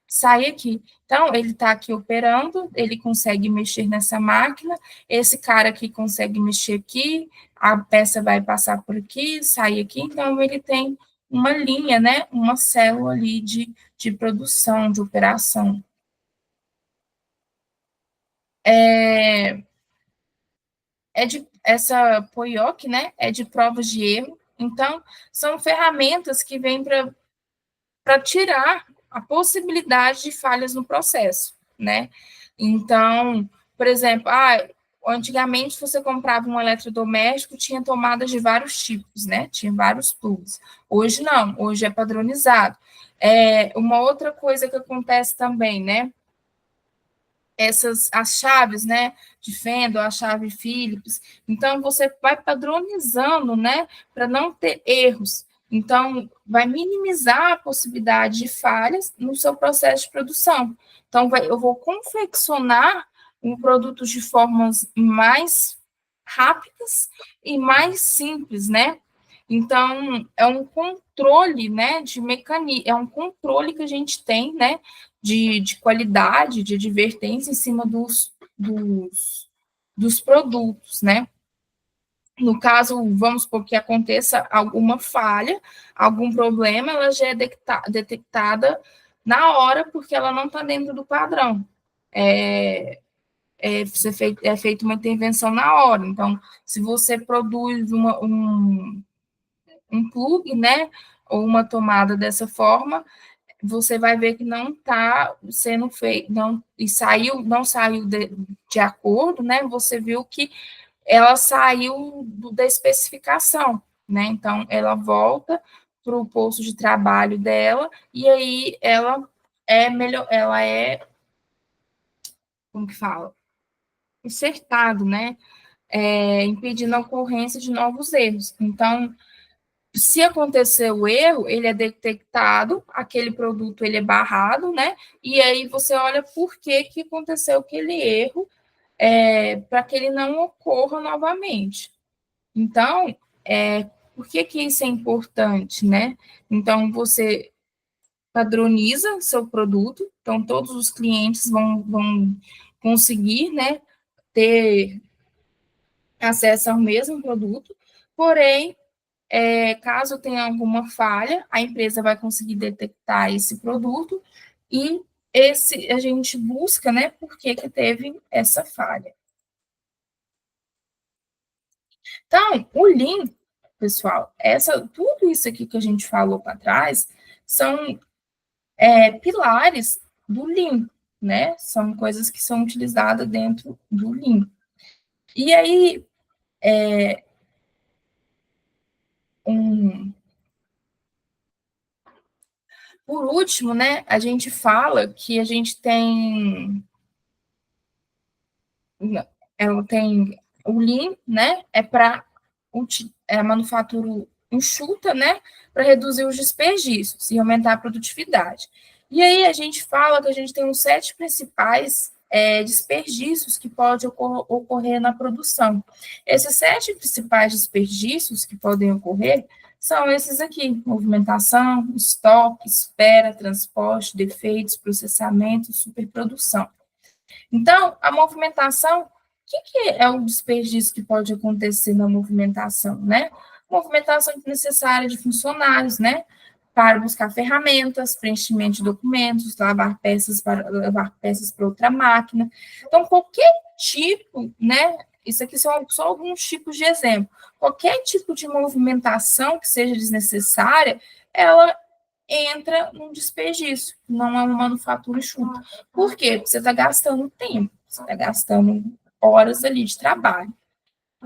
sair aqui. Então, ele está aqui operando, ele consegue mexer nessa máquina, esse cara aqui consegue mexer aqui, a peça vai passar por aqui, sair aqui, então ele tem uma linha, né, uma célula ali de produção, de operação. Essa POIOC, né, é de provas de erro, então são ferramentas que vêm para tirar a possibilidade de falhas no processo, né? Então, por exemplo, antigamente você comprava um eletrodoméstico, tinha tomadas de vários tipos, né? Tinha vários plugs. Hoje não, hoje é padronizado. Uma outra coisa que acontece também, né? As chaves, né, de fenda, a chave Phillips. Então, você vai padronizando, né, para não ter erros. Então, vai minimizar a possibilidade de falhas no seu processo de produção. Então, eu vou confeccionar um produto de formas mais rápidas e mais simples, né? Então, é um controle, né, é um controle que a gente tem, né, de qualidade, de advertência em cima dos produtos, né? No caso, vamos supor que aconteça alguma falha, algum problema, ela já é detectada na hora, porque ela não está dentro do padrão. É feita uma intervenção na hora. Então, se você produz um plug, né, ou uma tomada dessa forma, você vai ver que não está sendo feito, não saiu de acordo, né? Você viu que ela saiu da especificação, né? Então, ela volta para o posto de trabalho dela e aí ela é melhor, como que fala? Consertado, né? Impedindo a ocorrência de novos erros. Então, se acontecer o erro, ele é detectado, aquele produto ele é barrado, né? E aí você olha por que aconteceu aquele erro, para que ele não ocorra novamente. Então, por que isso é importante, né? Então, você padroniza seu produto, então todos os clientes vão conseguir, né, ter acesso ao mesmo produto, porém, caso tenha alguma falha, a empresa vai conseguir detectar esse produto e a gente busca, né, por que teve essa falha. Então, o Lean, pessoal, tudo isso aqui que a gente falou para trás são pilares do Lean, né? São coisas que são utilizadas dentro do Lean. E aí, por último, né, a gente fala que a gente tem o Lean, né, para a manufatura enxuta, né, para reduzir os desperdícios e aumentar a produtividade. E aí a gente fala que a gente tem os 7 principais desperdícios que podem ocorrer na produção. Esses 7 principais desperdícios que podem ocorrer são esses aqui: movimentação, estoque, espera, transporte, defeitos, processamento, superprodução. Então, a movimentação, o que é o desperdício que pode acontecer na movimentação, né? Movimentação necessária de funcionários, né? Para buscar ferramentas, preenchimento de documentos, lavar peças para outra máquina. Então, qualquer tipo, né? Isso aqui são só alguns tipos de exemplo. Qualquer tipo de movimentação que seja desnecessária, ela entra num desperdício, não é uma manufatura enxuta. Por quê? Porque você está gastando tempo, você está gastando horas ali de trabalho.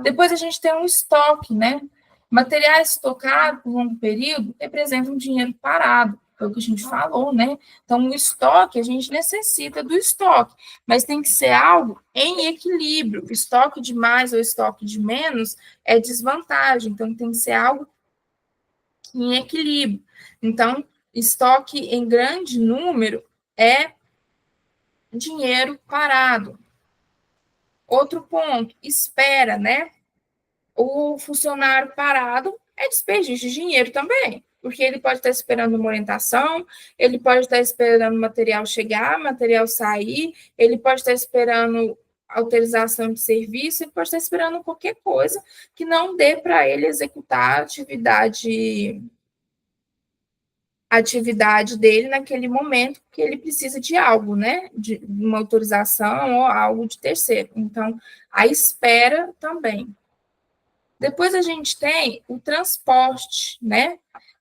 Depois a gente tem um estoque, né? Materiais estocados por longo período representam dinheiro parado, foi o que a gente falou, né? Então, o estoque, a gente necessita do estoque, mas tem que ser algo em equilíbrio. Estoque de mais ou estoque de menos é desvantagem, então tem que ser algo em equilíbrio. Então, estoque em grande número é dinheiro parado. Outro ponto, espera, né? O funcionário parado é desperdício de dinheiro também, porque ele pode estar esperando uma orientação, ele pode estar esperando o material chegar, material sair, ele pode estar esperando autorização de serviço, ele pode estar esperando qualquer coisa que não dê para ele executar a atividade dele naquele momento, porque ele precisa de algo, né? De uma autorização ou algo de terceiro. Então, a espera também. Depois a gente tem o transporte, né?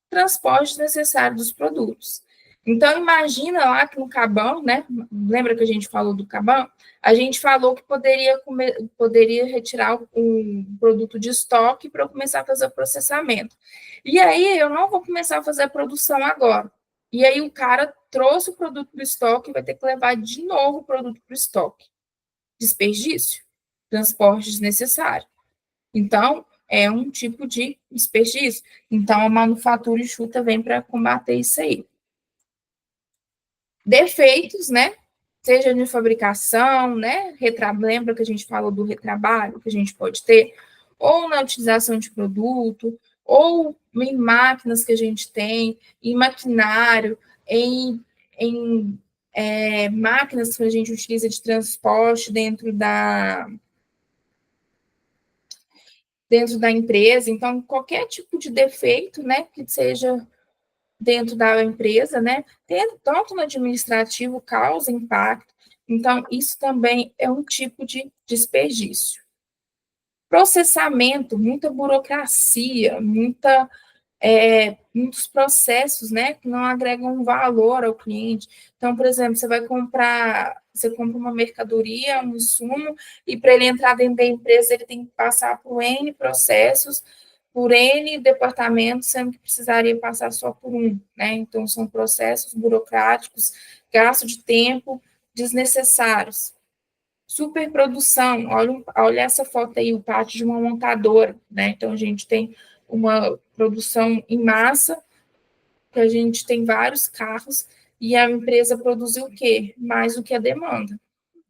Transporte necessário dos produtos. Então, imagina lá que no Caban, né? Lembra que a gente falou do Caban? A gente falou que poderia retirar um produto de estoque para começar a fazer o processamento. E aí, eu não vou começar a fazer a produção agora. E aí, o cara trouxe o produto do estoque e vai ter que levar de novo o produto para o estoque. Desperdício, transporte desnecessário. Então, é um tipo de desperdício. Então, a manufatura enxuta vem para combater isso aí. Defeitos, né? Seja de fabricação, né? Lembra que a gente falou do retrabalho que a gente pode ter, ou na utilização de produto, ou em máquinas que a gente tem, em maquinário, em máquinas que a gente utiliza de transporte dentro da empresa. Então, qualquer tipo de defeito, né, que seja dentro da empresa, né, tanto no administrativo, causa impacto. Então, isso também é um tipo de desperdício. Processamento, muita burocracia, muitos processos, né, que não agregam valor ao cliente. Então, por exemplo, você compra uma mercadoria, um insumo, e para ele entrar dentro da empresa, ele tem que passar por N processos, por N departamentos, sendo que precisaria passar só por um, né? Então, são processos burocráticos, gasto de tempo desnecessários. Superprodução, olha essa foto aí, o pátio de uma montadora, né? Então, a gente tem uma produção em massa, que a gente tem vários carros, e a empresa produziu o quê? Mais do que a demanda,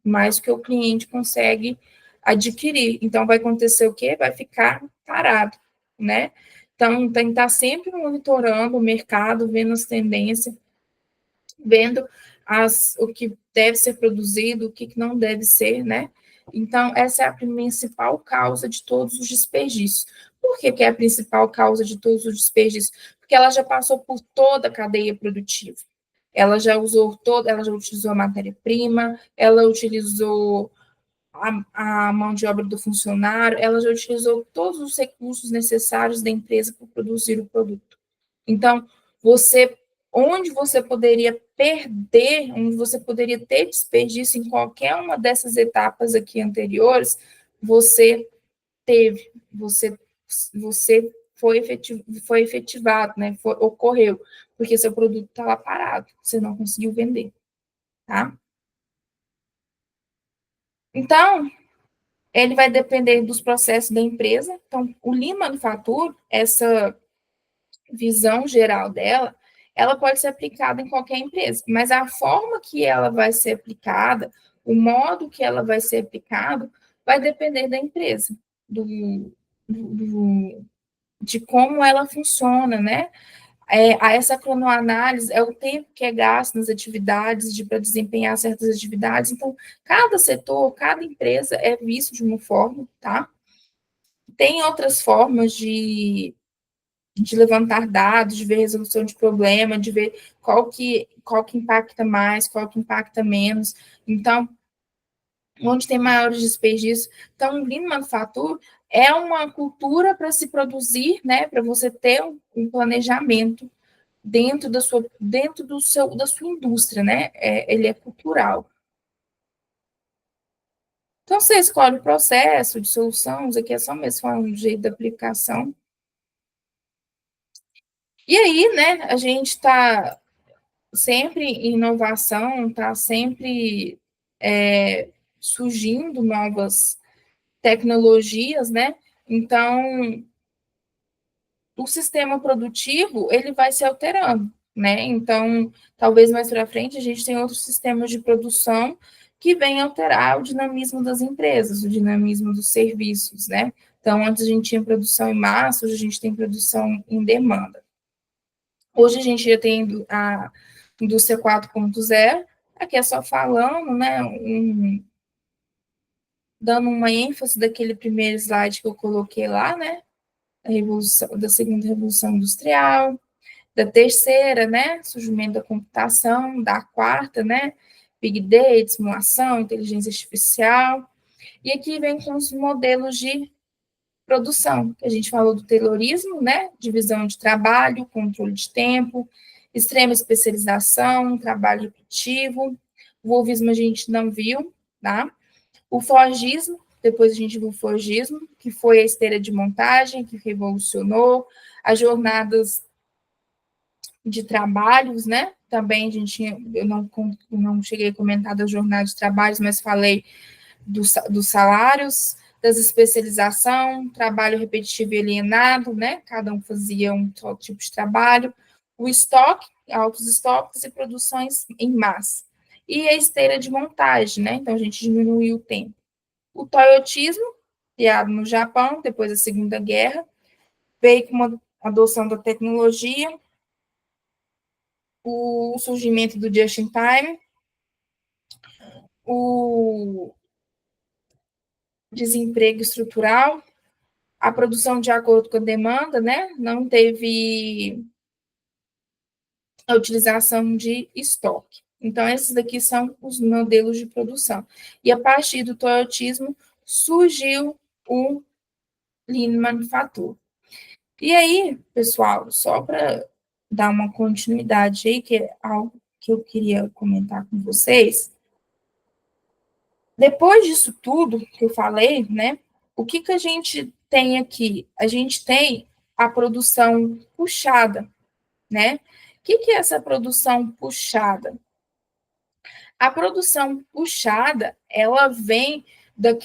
mais do que o cliente consegue adquirir. Então, vai acontecer o quê? Vai ficar parado, né? Então, tem que estar sempre monitorando o mercado, vendo as tendências, vendo o que deve ser produzido, o que não deve ser, né? Então, essa é a principal causa de todos os desperdícios. Por que é a principal causa de todos os desperdícios? Porque ela já passou por toda a cadeia produtiva. Ela já utilizou a matéria-prima, ela utilizou a mão de obra do funcionário, ela já utilizou todos os recursos necessários da empresa para produzir o produto. Então, onde você poderia perder, onde você poderia ter desperdício em qualquer uma dessas etapas aqui anteriores, você teve, você foi efetivado, né? Ocorreu, porque seu produto está lá parado, você não conseguiu vender, tá? Então, ele vai depender dos processos da empresa. Então, o Lean Manufacturing, essa visão geral dela, ela pode ser aplicada em qualquer empresa, mas a forma que ela vai ser aplicada, o modo que ela vai ser aplicado, vai depender da empresa, de como ela funciona, né? Essa cronoanálise é o tempo que é gasto nas atividades para desempenhar certas atividades. Então, cada setor, cada empresa é visto de uma forma, tá? Tem outras formas de levantar dados, de ver resolução de problema, de ver qual que impacta mais, qual que impacta menos. Então, onde tem maiores desperdícios. Então, o Lean Manufacturing é uma cultura para se produzir, né, para você ter um planejamento da sua indústria, né? Ele é cultural. Então, você escolhe o processo de solução, isso aqui é só mesmo falando do jeito da aplicação. E aí, né, a gente está sempre em inovação, está sempre surgindo novas tecnologias, né? Então, o sistema produtivo, ele vai se alterando, né? Então, talvez mais para frente a gente tenha outros sistemas de produção que venham alterar o dinamismo das empresas, o dinamismo dos serviços, né? Então, antes a gente tinha produção em massa, hoje a gente tem produção em demanda. Hoje a gente já tem a indústria 4.0, aqui é só falando, né, dando uma ênfase daquele primeiro slide que eu coloquei lá, né, da segunda revolução industrial, da terceira, né, surgimento da computação, da quarta, né, Big Data, simulação, inteligência artificial, e aqui vem com os modelos de produção, que a gente falou do Taylorismo, né, divisão de trabalho, controle de tempo, extrema especialização, trabalho repetitivo, o Wolfismo a gente não viu, tá? O Forgismo, depois a gente viu o Forgismo, que foi a esteira de montagem, que revolucionou, as jornadas de trabalhos, né? Também a gente, eu não cheguei a comentar da jornada de trabalhos, mas falei dos salários, das especialização, trabalho repetitivo e alienado, né? Cada um fazia um tipo de trabalho, o estoque, altos estoques e produções em massa. E a esteira de montagem, né? Então a gente diminuiu o tempo. O toyotismo, criado no Japão, depois da Segunda Guerra, veio com uma adoção da tecnologia, o surgimento do just in time, o desemprego estrutural, a produção de acordo com a demanda, né? Não teve a utilização de estoque. Então, esses daqui são os modelos de produção. E a partir do toyotismo surgiu o Lean Manufacturing. E aí, pessoal, só para dar uma continuidade aí, que é algo que eu queria comentar com vocês, depois disso tudo que eu falei, né, o que, que a gente tem aqui? A gente tem a produção puxada, né? O que, que é essa produção puxada? A produção puxada, ela vem do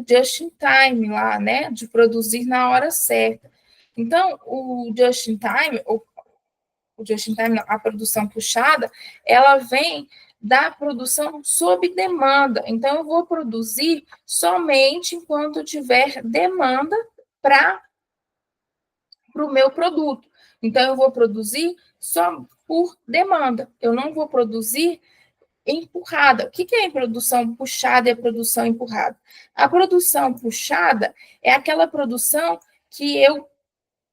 just in time lá, né? De produzir na hora certa. Então, o just in time, o just in time, não, a produção puxada, ela vem da produção sob demanda. Então, eu vou produzir somente enquanto eu tiver demanda para o meu produto. Então, eu vou produzir só por demanda. Eu não vou produzir empurrada. O que é a produção puxada e a produção empurrada? A produção puxada é aquela produção que eu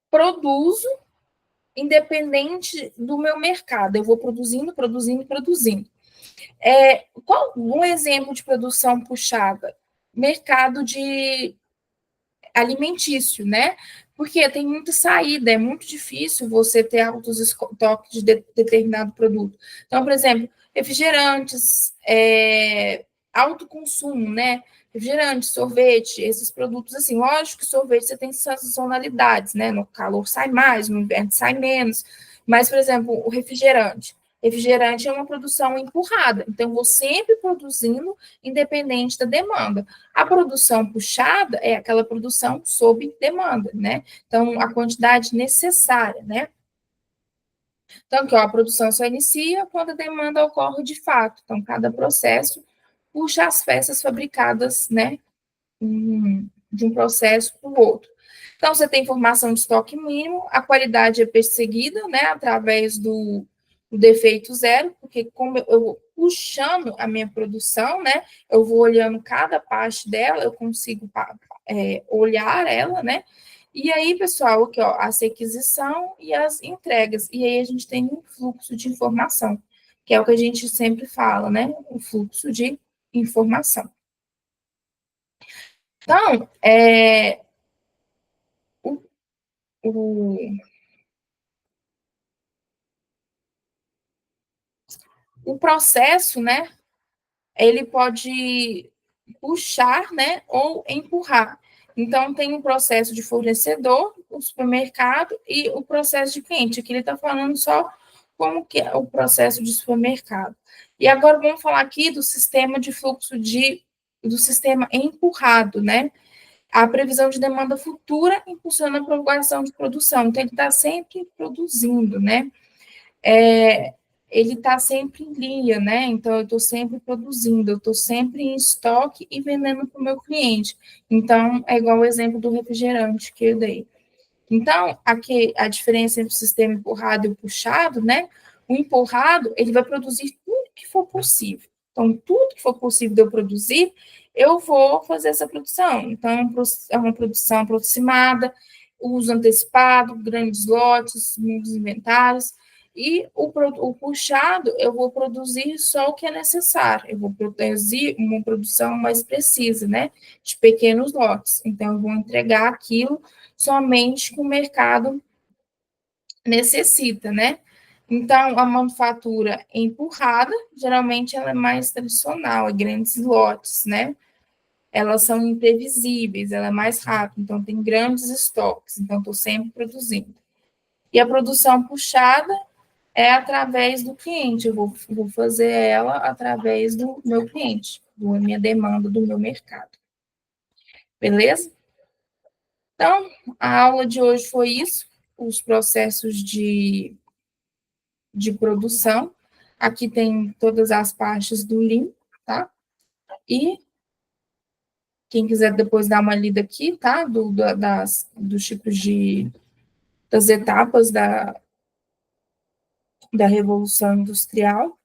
produzo independente do meu mercado. Eu vou produzindo, produzindo, produzindo. Qual um exemplo de produção puxada? Mercado de alimentício, né? Porque tem muita saída, é muito difícil você ter altos estoques de determinado produto. Então, por exemplo, refrigerantes, alto consumo, né? Refrigerante, sorvete, esses produtos assim. Lógico que sorvete você tem sazonalidades, né? No calor sai mais, no inverno sai menos. Mas, por exemplo, o refrigerante. Refrigerante é uma produção empurrada, então eu vou sempre produzindo independente da demanda. A produção puxada é aquela produção sob demanda, né? Então, a quantidade necessária, né? Então, que ó, a produção só inicia quando a demanda ocorre de fato. Então, cada processo puxa as peças fabricadas, né? De um processo para o outro. Então, você tem formação de estoque mínimo, a qualidade é perseguida, né? Através do defeito zero, porque como eu vou puxando a minha produção, né? Eu vou olhando cada parte dela, eu consigo olhar ela, né? E aí, pessoal, aqui, ó, a requisição e as entregas. E aí a gente tem um fluxo de informação, que é o que a gente sempre fala, né? O fluxo de informação. Então, o O processo, né, ele pode puxar, né, ou empurrar. Então, tem o processo de fornecedor, o supermercado e o processo de cliente. Aqui ele está falando só como que é o processo de supermercado. E agora vamos falar aqui do sistema de fluxo do sistema empurrado, né? A previsão de demanda futura impulsiona a propagação de produção. Então, ele está sempre produzindo, né? Ele está sempre em linha, né? Então, eu estou sempre produzindo, eu estou sempre em estoque e vendendo para o meu cliente. Então, é igual o exemplo do refrigerante que eu dei. Então, aqui a diferença entre o sistema empurrado e o puxado, né? O empurrado, ele vai produzir tudo que for possível. Então, tudo que for possível de eu produzir, eu vou fazer essa produção. Então, é uma produção aproximada, uso antecipado, grandes lotes, muitos inventários. E o puxado, eu vou produzir só o que é necessário. Eu vou produzir uma produção mais precisa, né? De pequenos lotes. Então, eu vou entregar aquilo somente que o mercado necessita, né? Então, a manufatura empurrada, geralmente ela é mais tradicional, é grandes lotes, né? Elas são imprevisíveis, ela é mais rápida, então tem grandes estoques, então estou sempre produzindo. E a produção puxada é através do cliente, eu vou fazer ela através do meu cliente, da minha demanda, do meu mercado. Beleza? Então, a aula de hoje foi isso, os processos de produção. Aqui tem todas as partes do Lean, tá? E quem quiser depois dar uma lida aqui, tá? Dos tipos das etapas da Revolução Industrial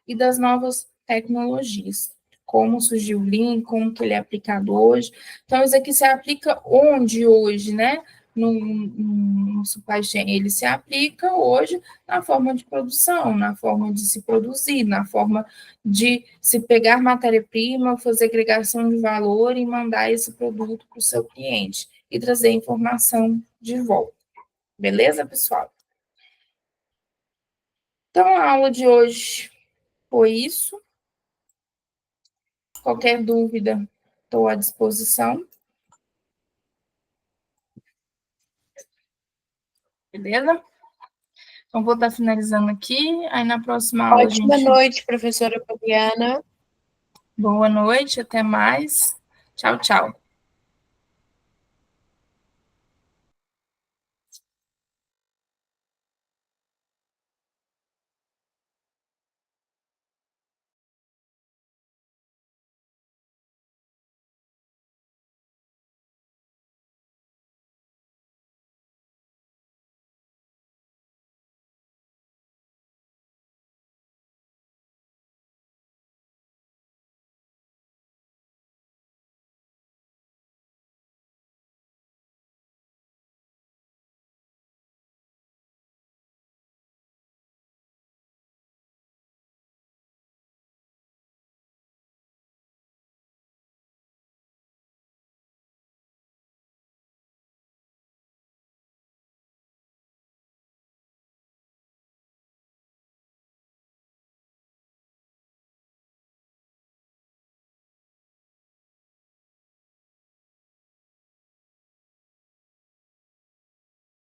e das novas tecnologias. Como surgiu o Lean, como que ele é aplicado hoje. Então, isso aqui se aplica onde hoje, né? No supply chain, ele se aplica hoje na forma de produção, na forma de se produzir, na forma de se pegar matéria-prima, fazer agregação de valor e mandar esse produto para o seu cliente e trazer informação de volta. Beleza, pessoal? Então, a aula de hoje foi isso. Qualquer dúvida, estou à disposição. Beleza? Então, vou estar finalizando aqui. Aí, na próxima aula, Ótima noite, professora Fabiana. Boa noite, até mais. Tchau, tchau.